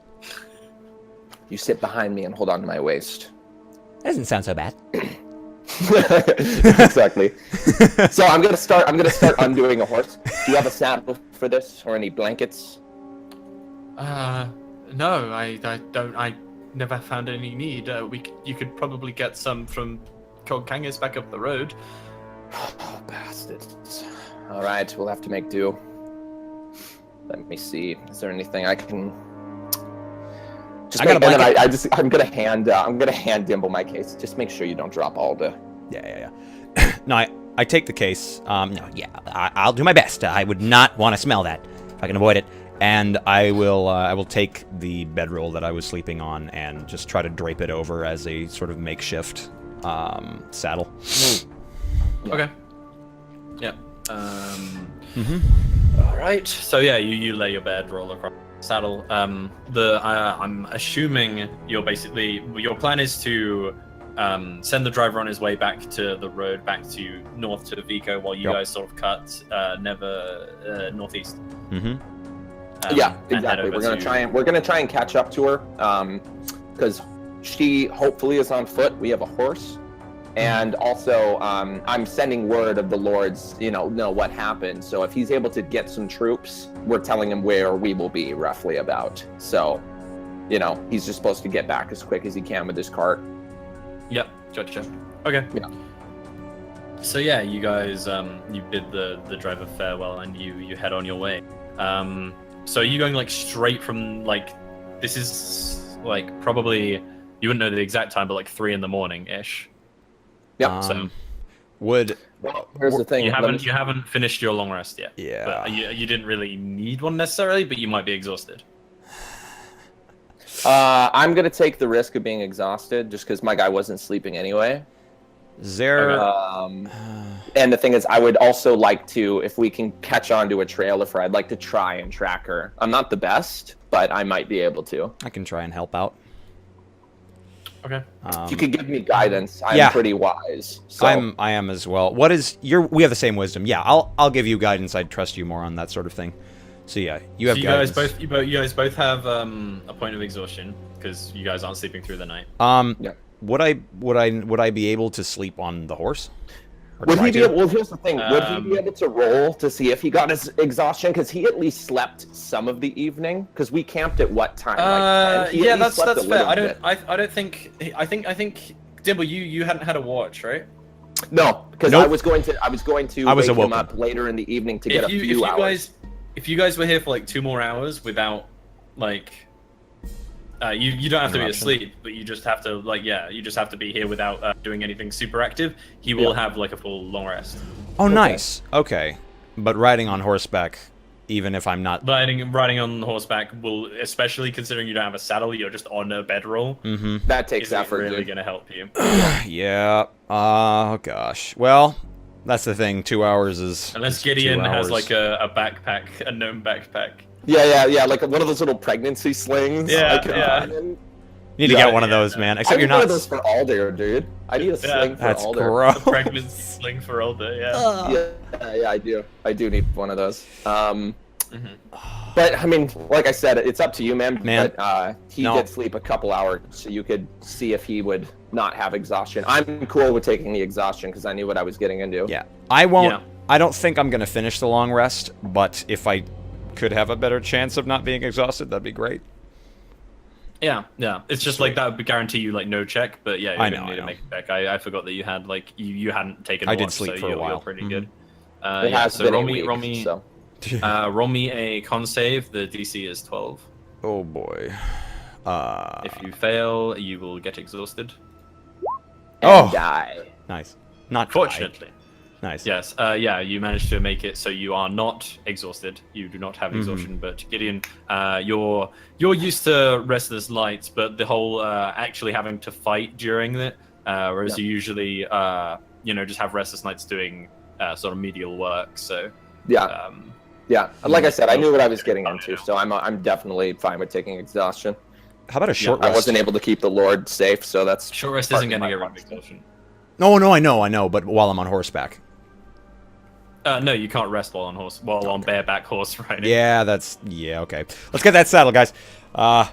You sit behind me and hold on to my waist. That doesn't sound so bad. Exactly. So I'm gonna start undoing a horse. Do you have a saddle for this or any blankets? No, I don't. I never found any need. You could probably get some from Kolkangas back up the road. Oh, bastards. All right, we'll have to make do. Let me see. Is there anything I can? Just I got a blanket. I'm gonna hand Dimble my case. Just make sure you don't drop Alda. Yeah. No, I take the case. I'll do my best. I would not want to smell that if I can avoid it. And I will take the bedroll that I was sleeping on and just try to drape it over as a sort of makeshift saddle. Yeah. Okay. Yeah. All right. So yeah, you lay your bedroll across the saddle. I'm assuming your plan is to send the driver on his way back to the road back to north to Vico while you guys sort of cut northeast. Yeah, exactly. We're gonna try and catch up to her, because she hopefully is on foot. We have a horse, and also I'm sending word of the Lord's, know what happened. So if he's able to get some troops, we're telling him where we will be roughly about. So, he's just supposed to get back as quick as he can with his cart. Yep, gotcha. Okay. Yeah. So yeah, you guys you bid the driver farewell and you head on your way. So are you going like straight from this is probably you wouldn't know the exact time, but 3 a.m. ish. Yeah. Well, here's the thing. You haven't finished your long rest yet. Yeah. But you didn't really need one necessarily, but you might be exhausted. I'm gonna take the risk of being exhausted just because my guy wasn't sleeping anyway. Is there? And the thing is, I would also like to, if we can catch on to a trail of her, I'd like to try and track her. I'm not the best, but I might be able to. I can try and help out. Okay. If you could give me guidance, I'm Yeah. pretty wise. So. I am as well. What is your? We have the same wisdom. Yeah, I'll give you guidance. I'd trust you more on that sort of thing. So yeah, you have So guidance. you guys both have a point of exhaustion because you guys aren't sleeping through the night. Yeah. Would I be able to sleep on the horse? Or Would try he be to? able, well, here's the thing. Would he be able to roll to see if he got his exhaustion? Because he at least slept some of the evening. Because we camped at what time? Like 10? He yeah, at least that's slept a fair. little bit. I don't think. I think Dibble, you hadn't had a watch, right? No, because Nope. I was going to I was wake him awoken. up later in the evening to get a few hours. If you guys were here for like 2 more hours without like. You don't have to be Interruption. asleep, but you just have to you just have to be here without doing anything super active. He will have like a full long rest. Oh, nice. Okay, but riding on horseback, even if I'm not. Riding on horseback will, especially considering you don't have a saddle, you're just on a bedroll. Mm-hmm. That takes Is effort, really dude. gonna help you. Yeah. Oh gosh. Well, that's the thing. 2 hours is. Unless is Gideon 2 has hours. like a backpack, a gnome backpack. Yeah, like one of those little pregnancy slings. Yeah, like, yeah. You need to get one of those, man. I Except need you're one not. of those for Alder, dude. I need a sling for That's Alder. gross. A pregnancy sling for older, yeah. Yeah, I do. I do need one of those. But I mean, like I said, it's up to you, man. But he No. did sleep a couple hours, so you could see if he would not have exhaustion. I'm cool with taking the exhaustion because I knew what I was getting into. Yeah. I won't. Yeah. I don't think I'm gonna finish the long rest, but if I could have a better chance of not being exhausted, that'd be great. Yeah. It's just like that would guarantee you like no check, but yeah, you're I gonna know, need I to know. make a check. I forgot that you had like you hadn't taken a I did watch, sleep so for a you're while. pretty Mhm. good. It has so been roll a me, week, roll me, so. roll me a con save. The DC is 12. Oh boy. If you fail, you will get exhausted. And Oh. die. Nice. Not die. Fortunately. Nice. Yes, you managed to make it so you are not exhausted. You do not have exhaustion, but Gideon, you're used to restless lights, but the whole actually having to fight during it, whereas you usually just have restless nights doing sort of medial work. So Yeah. Like I said, I knew what I was getting into, so I'm definitely fine with taking exhaustion. How about a short I rest? wasn't able to keep the Lord safe, so that's short rest part isn't of going to my get rid of punishment. exhaustion. No, I know, but while I'm on horseback. No, you can't rest while on bareback horse riding. Yeah, okay. Let's get that saddle, guys. All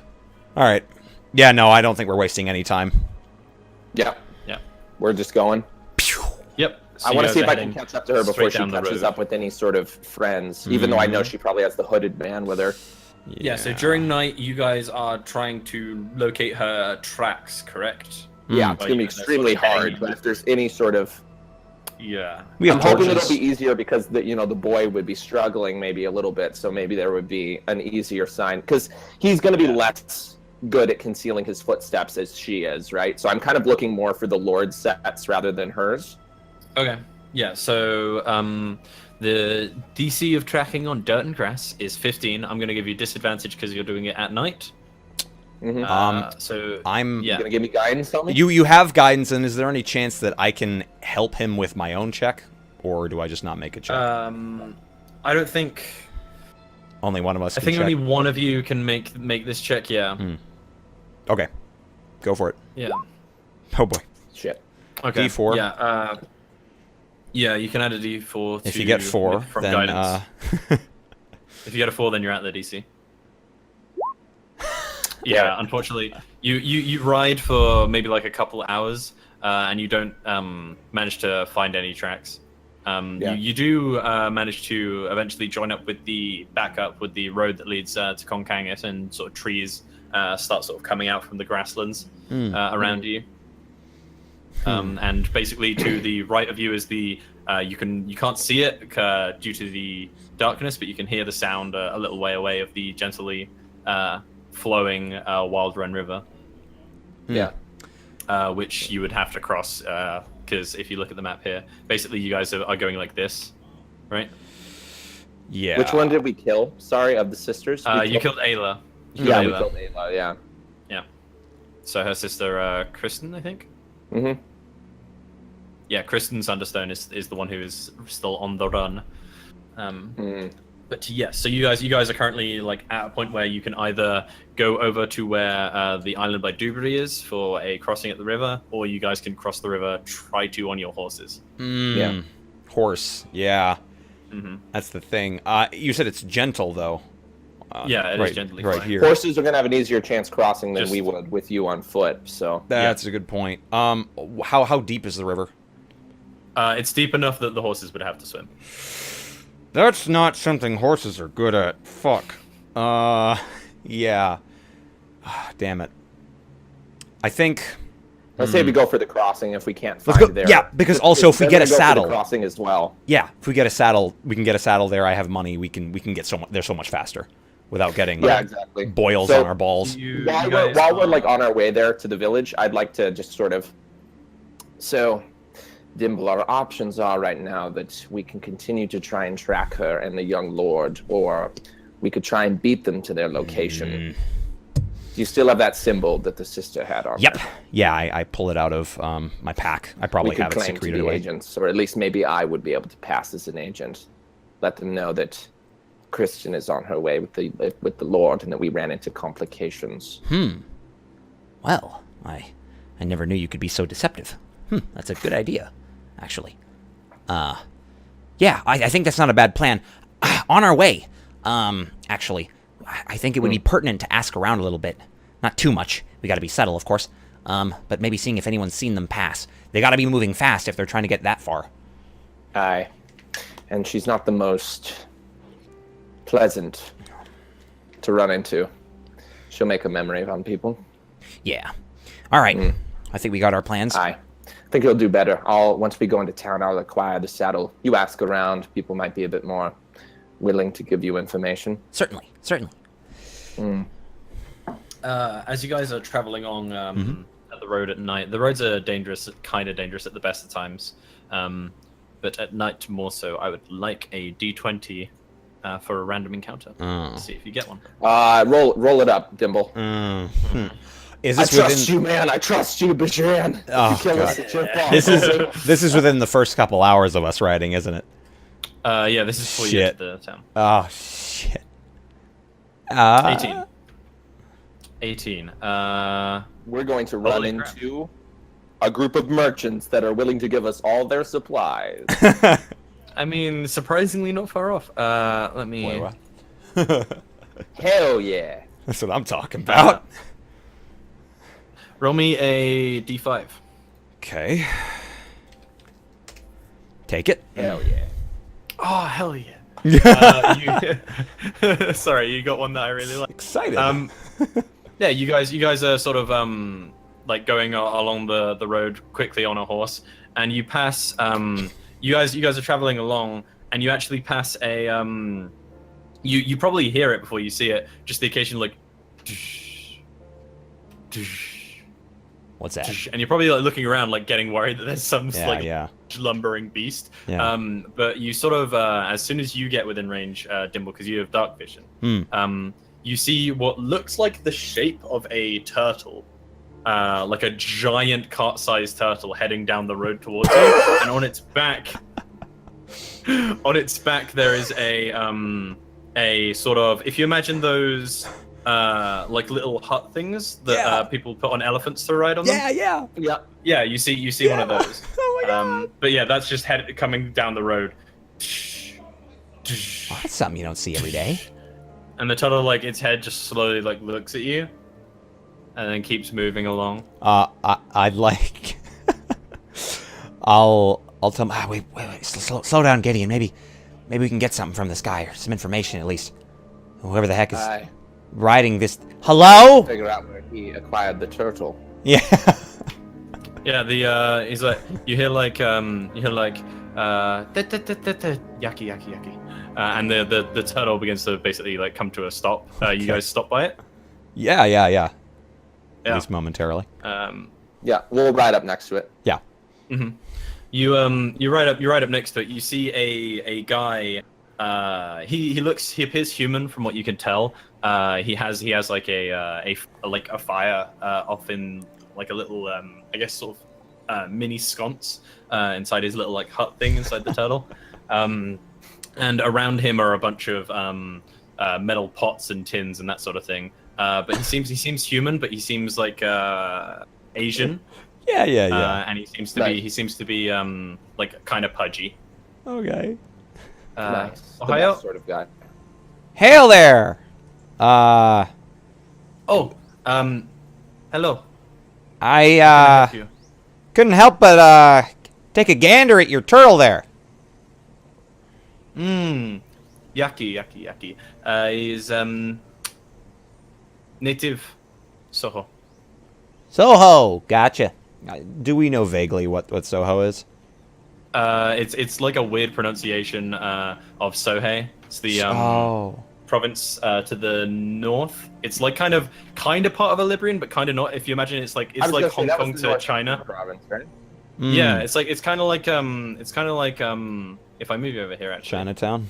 right. Yeah, no, I don't think we're wasting any time. Yeah. Yeah. We're just going. Yep. So I you want to guys see are if I can heading catch up to her before straight she down the catches road. up with any sort of friends, even though I know she probably has the hooded man with her. Yeah, so during night, you guys are trying to locate her tracks, correct? Yeah, Mm. it's going to be That's extremely sort of hard, heading- but if there's any sort of... Yeah. We have I'm hoping torches. it'll be easier because the boy would be struggling maybe a little bit, so maybe there would be an easier sign. Because he's going to be less good at concealing his footsteps as she is, right? So I'm kind of looking more for the Lord's sets rather than hers. Okay. Yeah, so the DC of tracking on dirt and grass is 15. I'm going to give you disadvantage because you're doing it at night. Mm-hmm. So I'm. yeah. You going to give me guidance, tell me? You have guidance, and is there any chance that I can help him with my own check, or do I just not make a check? I don't think. Only one of us. I can think check. only one of you can make this check. Yeah. Okay, go for it. Yeah. Oh boy. Shit. Okay. D4. Yeah. Yeah, you can add a D4. If you get 4, from then guidance. If you get a 4, then you're at the DC. Yeah, unfortunately, you ride for maybe like a couple hours, and you don't manage to find any tracks. You do manage to eventually join up with the backup with the road that leads to Konkangit, and sort of trees start sort of coming out from the grasslands around you. And basically, to the right of you is the you can't see it due to the darkness, but you can hear the sound a little way away of the gently flowing Wild Run River. Yeah. Which you would have to cross because if you look at the map here, basically you guys are going like this, right? Yeah. Which one did we kill? Sorry, of the sisters? You killed Ayla. Yeah, we killed Ayla, yeah. Yeah. So her sister, Kristen, I think. Mm-hmm. Yeah, Kristen Sunderstone is the one who is still on the run. But yes, so you guys are currently like at a point where you can either go over to where the island by Dewberry is for a crossing at the river, or you guys can cross the river, try to on your horses. Yeah. Horse. Yeah. That's the thing. You said it's gentle though. Yeah, it is right, gently right flying. here. Horses are gonna have an easier chance crossing than Just- we would with you on foot. So That's a good point. How deep is the river? It's deep enough that the horses would have to swim. That's not something horses are good at. Fuck. Yeah. Damn it. I think. let's say we go for the crossing if we can't Let's find go. there. Yeah, because also if we Then get a we'll go for the saddle. crossing as well. Yeah, if we get a saddle, we can get a saddle there. I have money. We can get so much. They're so much faster, without getting Yeah, exactly. boils So, on our balls. While we're like on our way there to the village, I'd like to just sort of. So, Dimble, our options are right now that we can continue to try and track her and the young lord, or we could try and beat them to their location. You still have that symbol that the sister had on. Yep. her. Yeah, I pull it out of my pack. I probably We could have it claim to secreted be away. agents, or at least maybe I would be able to pass as an agent. Let them know that Christian is on her way with the Lord, and that we ran into complications. Well, I never knew you could be so deceptive. That's a good idea, actually. Yeah, I think that's not a bad plan. On our way, actually, I think it would be pertinent to ask around a little bit. Not too much. We got to be subtle, of course. But maybe seeing if anyone's seen them pass. They got to be moving fast if they're trying to get that far. Aye. And she's not the most pleasant to run into. She'll make a memory on people. Yeah. All right. I think we got our plans. Aye. I think you'll do better. Once we go into town, I'll acquire the saddle. You ask around, people might be a bit more willing to give you information. Certainly. As you guys are traveling on at the road at night, the roads are dangerous, kind of dangerous at the best of times. But at night more so. I would like a D20 for a random encounter. See if you get one. Roll it up, Dimble. Is I this trust within? you, man. I trust you, Bajan. Oh, You kill us God. at your fault. This is within the first couple hours of us riding, isn't it? Yeah, this is before you Shit. get to the town. Oh shit. 18. 18. We're going to run Holy crap. into a group of merchants that are willing to give us all their supplies. I mean, surprisingly not far off. Let me... Wait, what? Hell yeah. That's what I'm talking about. Roll me a D5. Okay. Take it. Hell yeah. Oh, hell yeah. Sorry, you got one that I really like. Excited. Yeah, you guys are sort of like going along the road quickly on a horse, and you pass. You guys are traveling along, and you actually pass a. You probably hear it before you see it. Just the occasion like. What's that? And you're probably like looking around, like getting worried that there's some Yeah. lumbering beast. Yeah. But you sort of, as soon as you get within range, Dimble, because you have dark vision, you see what looks like the shape of a turtle, like a giant cart-sized turtle heading down the road towards you, and on its back, there is a sort of, if you imagine those. Like little hut things that people put on elephants to ride on them. Yeah. Yeah, you see one of those. Oh my god. But yeah, that's just coming down the road. Oh, that's something you don't see every day. And the turtle, like its head just slowly like looks at you, and then keeps moving along. I'd like. I'll tell him. Wait. Slow down, Gideon. Maybe we can get something from this guy, or some information at least. Whoever the heck is riding this. Hello? Figure out where he acquired the turtle. Yeah. Yeah, he's like, you hear like yucky, and the turtle begins to basically like come to a stop. You guys stop by it? Yeah. Yeah. At least momentarily. Yeah, we'll ride up next to it. Yeah. You ride up next to it. You see a guy. He appears human from what you can tell. He has like a fire off in like a little I guess sort of mini sconce inside his little like hut thing inside the turtle. And around him are a bunch of metal pots and tins and that sort of thing. But he seems human, but he seems like Asian. Yeah. And he seems to be like kind of pudgy. Okay. Nice. The Ohio? best sort of guy. Hail there! Oh, hello. I Can I help you? couldn't help but take a gander at your turtle there. Yaki. He's native Soho. Soho, gotcha. Do we know vaguely what Soho is? It's like a weird pronunciation of Sohei. It's the province to the north. It's like kind of part of Libyan, but kind of not. If you imagine, it's like Hong Kong to China. Province, right? Yeah, it's kind of like if I move you over here actually. Chinatown.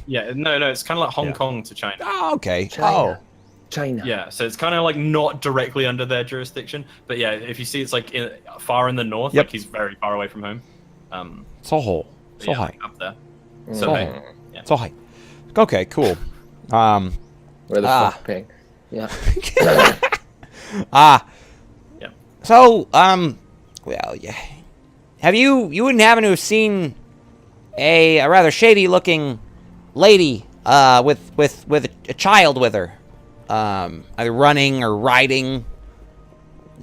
Yeah, no, it's kind of like Hong Kong to China. Oh, okay. China. Oh, China. Yeah, so it's kind of like not directly under their jurisdiction, but yeah, if you see, it's like far in the north. Yep. Like he's very far away from home. Soho. Yeah, Sohai. up there. Sohai. Yeah. Sohai. Okay, cool. Where the fuck ping? Yeah. Yeah. So, Yeah. well, yeah. You wouldn't happen to have seen a rather shady-looking lady with a child with her, either running or riding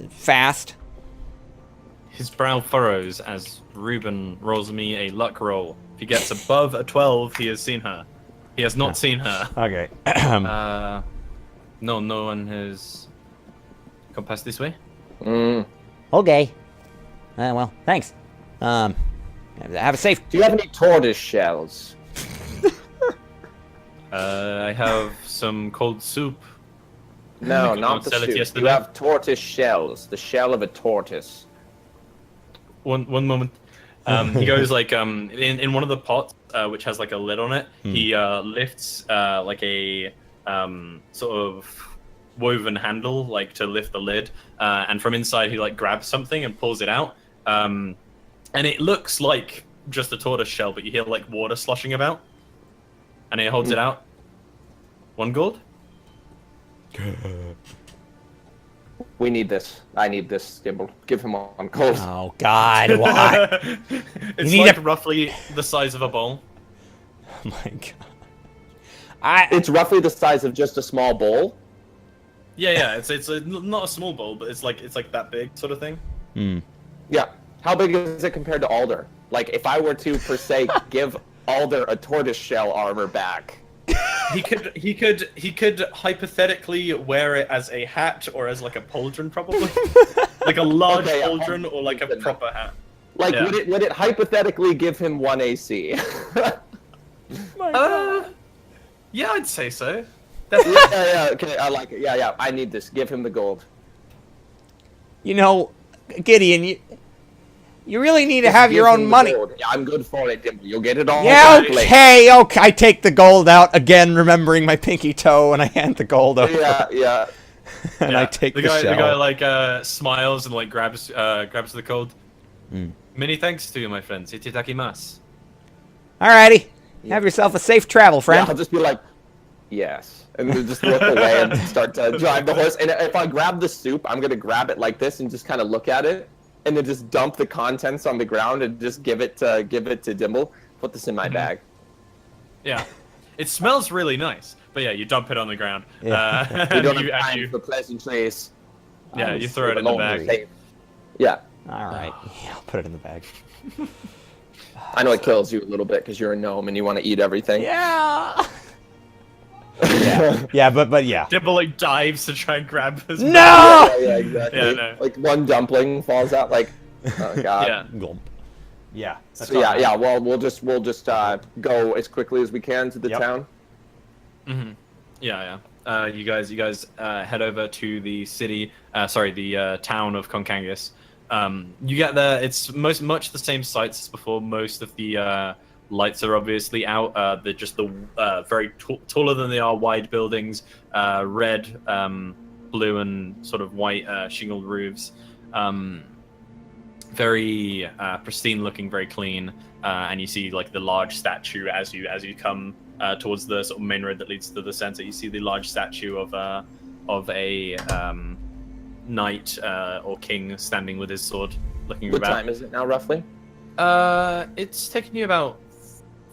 fast? His brow furrows as Ruben rolls me a luck roll. If he gets above a 12, he has seen her. He has not seen her. Okay. No one has come past this way. Okay. Well, thanks. Have a safe. Do you have any tortoise shells? I have some cold soup. No, could not not the sell it soup. You yesterday. have tortoise shells. The shell of a tortoise. One moment. He goes like in one of the pots, which has like a lid on it. He lifts like a sort of woven handle, like to lift the lid, and from inside he like grabs something and pulls it out. And it looks like just a tortoise shell, but you hear like water sloshing about. And he holds it out. 1 gold. We need this. I need this, Gimble. Give him 1 gold. Oh God! Why? It's need like a- roughly the size of a bowl. Oh my God! It's roughly the size of just a small bowl. Yeah. It's not a small bowl, but it's like that big sort of thing. Yeah. How big is it compared to Alder? Like, if I were to, per se, give Alder a tortoise shell armor back. He could hypothetically wear it as a hat or as like a pauldron, probably, like a large Okay, pauldron or like a proper hat. Like, Yeah. would it hypothetically give him 1 AC? Yeah, I'd say so. yeah, okay, I like it. Yeah, I need this. Give him the gold. You know, Gideon, you really need to have your Give own him the money. gold. Yeah, I'm good for it, Dimple. You'll get it all. Yeah, back later. okay. I take the gold out again, remembering my pinky toe, and I hand the gold over. Yeah. And I take the guy. shell. The guy like smiles and like grabs the gold. Many thanks to you, my friends. Itadakimasu. Alrighty. Have yourself a safe travel, Yeah, friend. I'll just be like, yes. And then just look away and start to drive the horse. And if I grab the soup, I'm going to grab it like this and just kind of look at it. And then just dump the contents on the ground and just give it to Dimble. Put this in my bag. Yeah, it smells really nice. But yeah, you dump it on the ground. Yeah. We don't you, have and time you, for pleasantries. yeah, you throw it in the bag. Safe. Yeah. Alright. Yeah, I'll put it in the bag. I know it kills you a little bit because you're a gnome and you want to eat everything. Yeah. Yeah, but yeah. Dibble like dives to try and grab his. No! Yeah, exactly. Yeah, no. Like one dumpling falls out. Like, oh god. Yeah. Glump. Yeah. So yeah. Well, we'll just go as quickly as we can to the Yep. town. Yeah. You guys head over to the city. The town of Concangus. You get there. It's much the same sights as before. Most of the lights are obviously out. They're just the very taller than they are wide buildings, red, blue, and sort of white shingled roofs. very pristine looking, very clean, and you see like the large statue as you come towards the sort of main road that leads to the center. You see the large statue of a knight or king standing with his sword, looking What about. time is it now, roughly? It's taking you about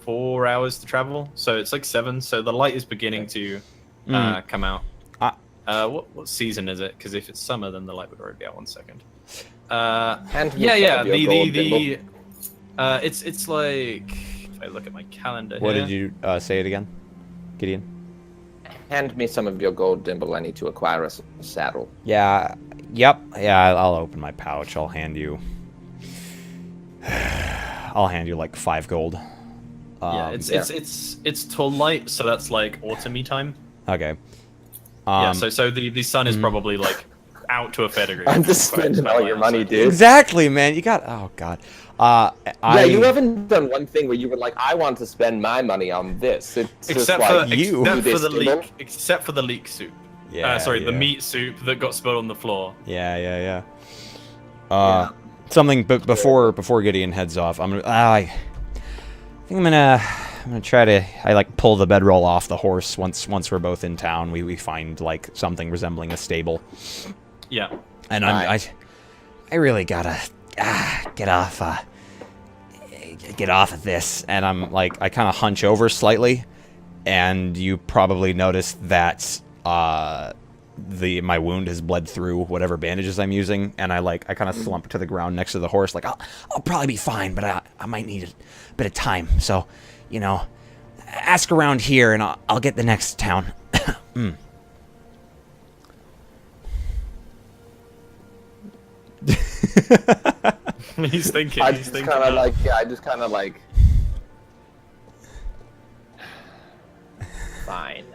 4 hours to travel, so it's like 7. So the light is beginning to come out. What season is it? Because if it's summer, then the light would already be out. 1 second. It's like, if I look at my calendar What here. did you say it again, Gideon? Hand me some of your gold, Dimble. I need to acquire a saddle. Yeah. Yep. Yeah. I'll open my pouch. I'll hand you. I'll hand you like 5 gold. It's twilight, so that's like autumny time. Okay. So the sun is probably like out to a fair degree. I'm just spending all your money, dude. Exactly, man. You got. Oh God. Yeah, you haven't done one thing where you were like, I want to spend my money on this. It's Except just for like, except for the leek soup. Yeah. The meat soup that got spilled on the floor. Yeah. Something. But before Gideon heads off, I think I'm gonna try to. I like pull the bedroll off the horse once we're both in town. We find like something resembling a stable. Yeah. And I really gotta get off of this. And I'm like, I kind of hunch over slightly, and you probably noticed that my wound has bled through whatever bandages I'm using, and I kind of slump to the ground next to the horse, like I'll probably be fine, but I might need a bit of time. So, ask around here, and I'll get the next town. He's thinking. I just kind of like. Fine.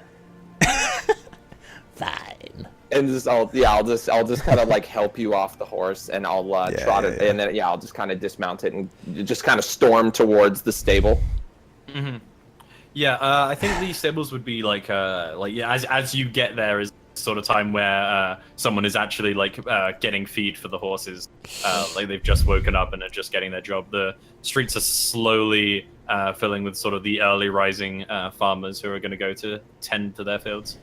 Fine. And I'll just kind of like help you off the horse, and I'll trot it, and then I'll just kind of dismount it and just kind of storm towards the stable. Mm-hmm. Yeah, I think these stables would be as you get there is sort of time where someone is actually getting feed for the horses, like they've just woken up and are just getting their job. The streets are slowly filling with sort of the early rising farmers who are going to go to tend to their fields.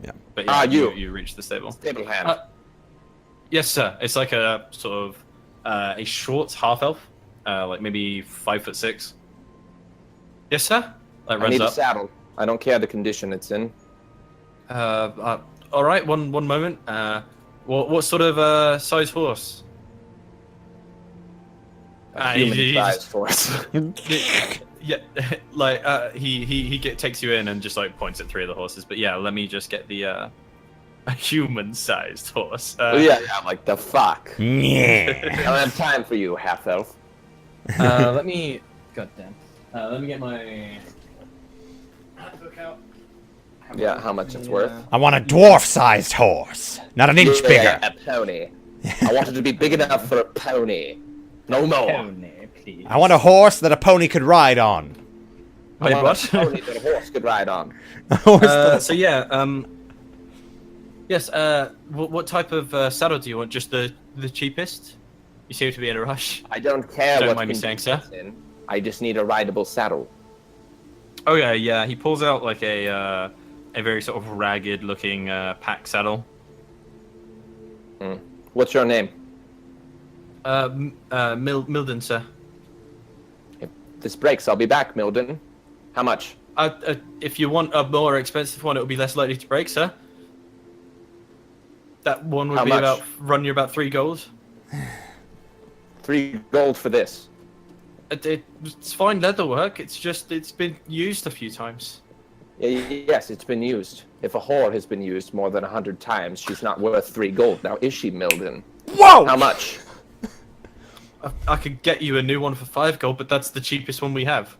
Yeah. But yeah, you reach the stable. Stable hand. Yes, sir. It's like a sort of a short half elf, like maybe 5'6". Yes, sir. I need a saddle. I don't care the condition it's in. All right. One moment. What sort of size horse? Human-sized horse. Yeah, he takes you in and just points at 3 of the horses. But yeah, let me just get the a human-sized horse. Like the fuck. Yeah. I don't have time for you, half elf. Let me. Goddamn. Let me get my book out. Yeah, how much it's worth? I want a dwarf-sized horse, not an inch bigger. A pony. I want it to be big enough for a pony. No more. Pony, please. I want a horse that a pony could ride on. Wait, I want what? a pony that a horse could ride on. Yes. What type of saddle do you want? Just the cheapest? You seem to be in a rush. I don't care Don't what mind me saying, sir. condition it's in. I just need a rideable saddle. Oh yeah. He pulls out like a very sort of ragged-looking pack saddle. What's your name? Milden, sir. If this breaks, I'll be back, Milden. How much? If you want a more expensive one, it will be less likely to break, sir. That one would run you about 3 gold. 3 gold for this. It's fine leather work. It's been used a few times. Yes, it's been used. If a whore has been used more than 100 times, she's not worth 3 gold. Now, is she, Milden? Whoa! How much? I could get you a new one for 5 gold, but that's the cheapest one we have.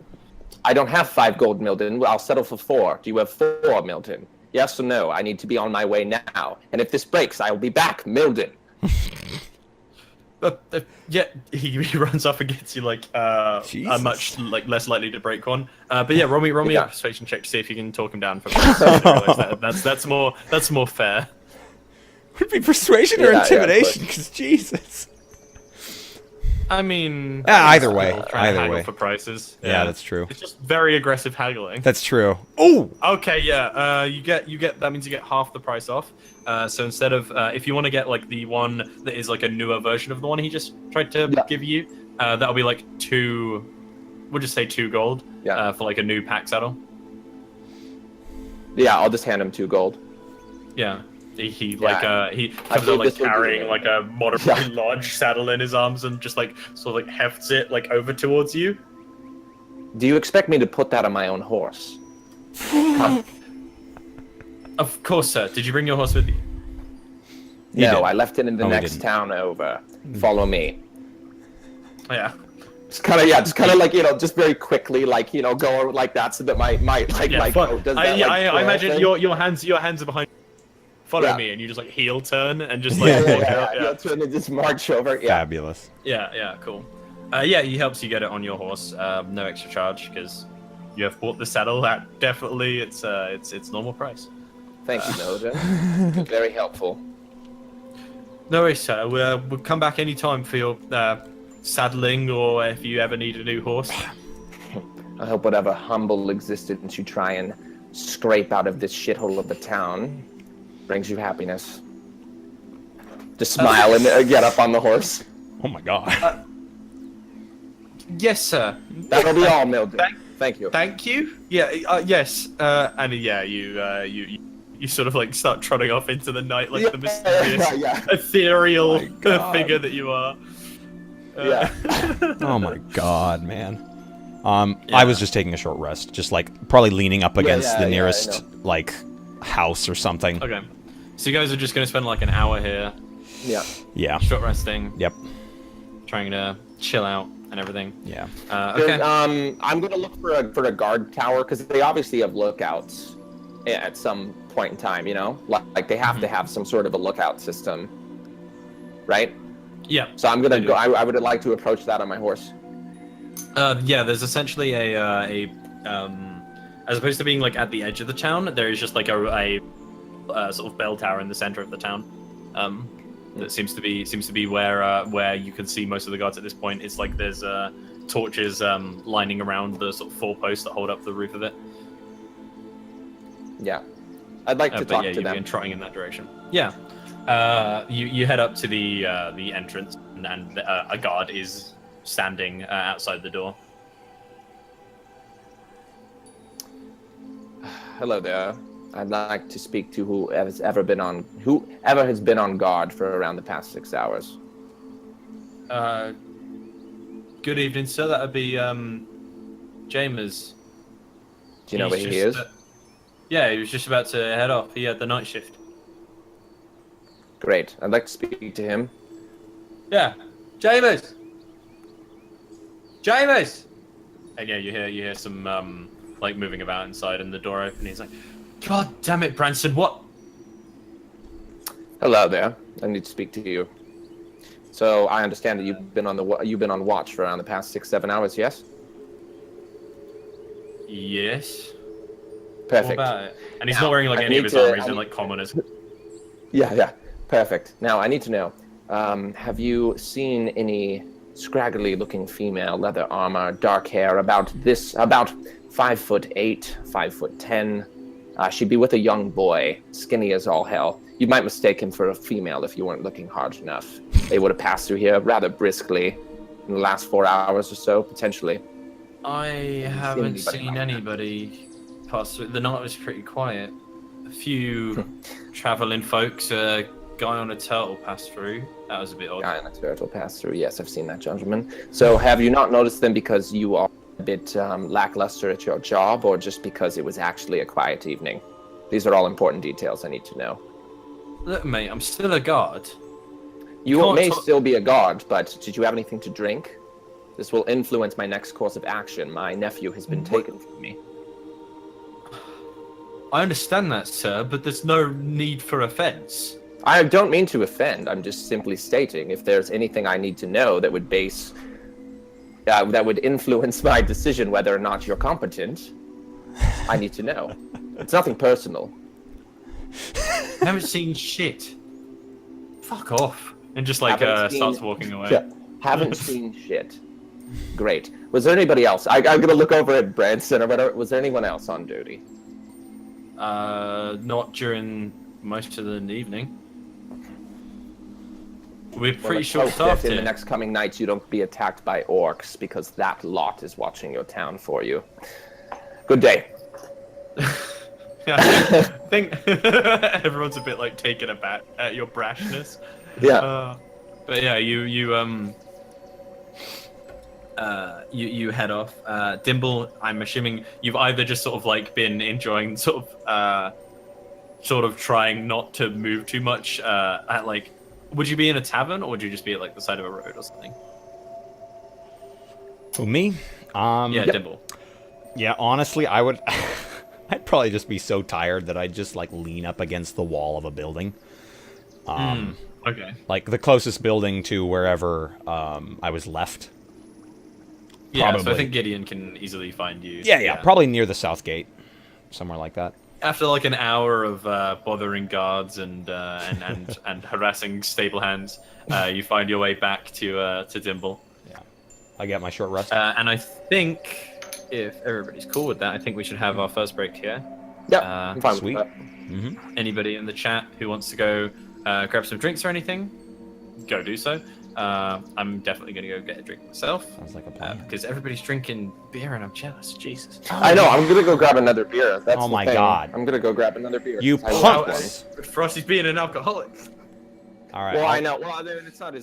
I don't have 5 gold, Milden. I'll settle for 4. Do you have 4, Milden? Yes or no? I need to be on my way now. And if this breaks, I will be back, Milden. Yeah, he runs up and gets you a much less likely to break one. But yeah, roll me a persuasion check to see if you can talk him down for that's more fair. Would it be persuasion or intimidation? Because Jesus. I mean, either way, people trying to either haggle way. for prices. Yeah, that's true. It's just very aggressive haggling. That's true. Oh! Okay, yeah. You get that means you get half the price off. So instead of if you want to get like the one that is like a newer version of the one he just tried to give you, that'll be like 2. We'll just say 2 gold. For like a new pack saddle. Yeah, I'll just hand him 2 gold. Yeah. He comes out like carrying like a moderately large saddle in his arms and just like sort of like hefts it like over towards you. Do you expect me to put that on my own horse? Of course, sir. Did you bring your horse with you? No, I left it in the No, he next didn't. town over. Follow me. Yeah. Just kind of like, just very quickly, like, go like that so that my coat does that, I imagine thing. your hands are behind. Follow me, and you just like heel turn and just like walk out. Yeah, turn and just march over. Yeah. Fabulous. Yeah, cool. Yeah, he helps you get it on your horse. No extra charge because you have bought the saddle at definitely it's normal price. Thank you, Noda. Very helpful. No worries, sir. We'll come back anytime for your saddling or if you ever need a new horse. I hope whatever humble existence you try and scrape out of this shithole of the town brings you happiness. Just smile and get up on the horse. Oh my god. Yes, sir. That'll be all, Mildred. Thank you. Thank you. Yeah. Yes. And yeah, you sort of like start trotting off into the night like the mysterious, ethereal figure that you are. Oh my god, man. I was just taking a short rest, just like probably leaning up against the nearest like house or something. Okay. So you guys are just gonna spend like an hour here. Yeah. Yeah. Short resting. Yep. Trying to chill out and everything. Yeah. Okay. I'm gonna look for a guard tower because they obviously have lookouts at some point in time. Like they have to have some sort of a lookout system, right? Yeah. So I'm gonna go. I would like to approach that on my horse. Yeah. There's essentially a as opposed to being like at the edge of the town, there is just like a sort of bell tower in the center of the town. That seems to be where you can see most of the guards at this point. It's like there's torches lining around the sort of 4 posts that hold up the roof of it. Yeah, I'd like to talk to them. You've been trotting in that direction. Yeah. You head up to the entrance, and a guard is standing outside the door. Hello there. I'd like to speak to whoever has been on guard for around the past 6 hours. Good evening, sir. That would be Jamers. Do you know where he is? Yeah, he was just about to head off. He had the night shift. Great. I'd like to speak to him. Yeah, Jamers. And yeah, you hear some like moving about inside, and the door open. He's like, "God damn it, Branson! What?" Hello there. I need to speak to you. So I understand that you've been on watch for around the past 6-7 hours. Yes. Yes. Perfect. What about it? And he's not wearing like any of his armor. He's in like commoners. Yeah. Perfect. Now I need to know. Have you seen any scraggly-looking female, leather armor, dark hair, about 5'8", 5'10"? She'd be with a young boy, skinny as all hell. You might mistake him for a female if you weren't looking hard enough. They would have passed through here rather briskly in the last 4 hours or so, potentially. I haven't seen anybody pass through. The night was pretty quiet. A few traveling folks, a guy on a turtle passed through. That was a bit odd. Guy on a turtle passed through. Yes, I've seen that, gentleman. So have you not noticed them because you are a bit lackluster at your job, or just because it was actually a quiet evening? These are all important details I need to know. Look, mate, I'm still a guard. You may still be a guard, but did you have anything to drink? This will influence my next course of action. My nephew has been taken from me. I understand that, sir, but there's no need for offense. I don't mean to offend. I'm just simply stating if there's anything I need to know that would that would influence my decision whether or not you're competent. I need to know. It's nothing personal. Haven't seen shit. Fuck off. And just like starts walking away. Yeah. Haven't seen shit. Great. Was there anybody else? I'm gonna look over at Branson or whatever. Was there anyone else on duty? Not during most of the evening. We're pretty short-staffed in here. the next coming nights you don't be attacked by orcs, because that lot is watching your town for you. Good day. I think everyone's a bit like taken aback at your brashness. Yeah. But yeah, you head off. Dimble, I'm assuming you've either just sort of like been enjoying sort of trying not to move too much. At like, would you be in a tavern or would you just be at like the side of a road or something? Who, me? Yeah, Dimble. Yeah, honestly, I would. I'd probably just be so tired that I'd just like lean up against the wall of a building. Okay. Like the closest building to wherever I was left. Yeah, Probably. so I think Gideon can easily find you. Yeah, probably near the south gate, somewhere like that. After like an hour of bothering guards and harassing stable hands, you find your way back to Dimble. Yeah, I get my short rest. And I think if everybody's cool with that, I think we should have our first break here. Yeah, I'm fine Sweet. with that. Mm-hmm. Anybody in the chat who wants to go grab some drinks or anything, go do so. I'm definitely going to go get a drink myself. Sounds like a plan. Because everybody's drinking beer and I'm jealous. Jesus. I know, I'm gonna go grab another beer. That's Oh the my thing. God. I'm gonna go grab another beer. You I love punks! one. Frosty's being an alcoholic. All right. Well, I'll- I know. Well, it's not.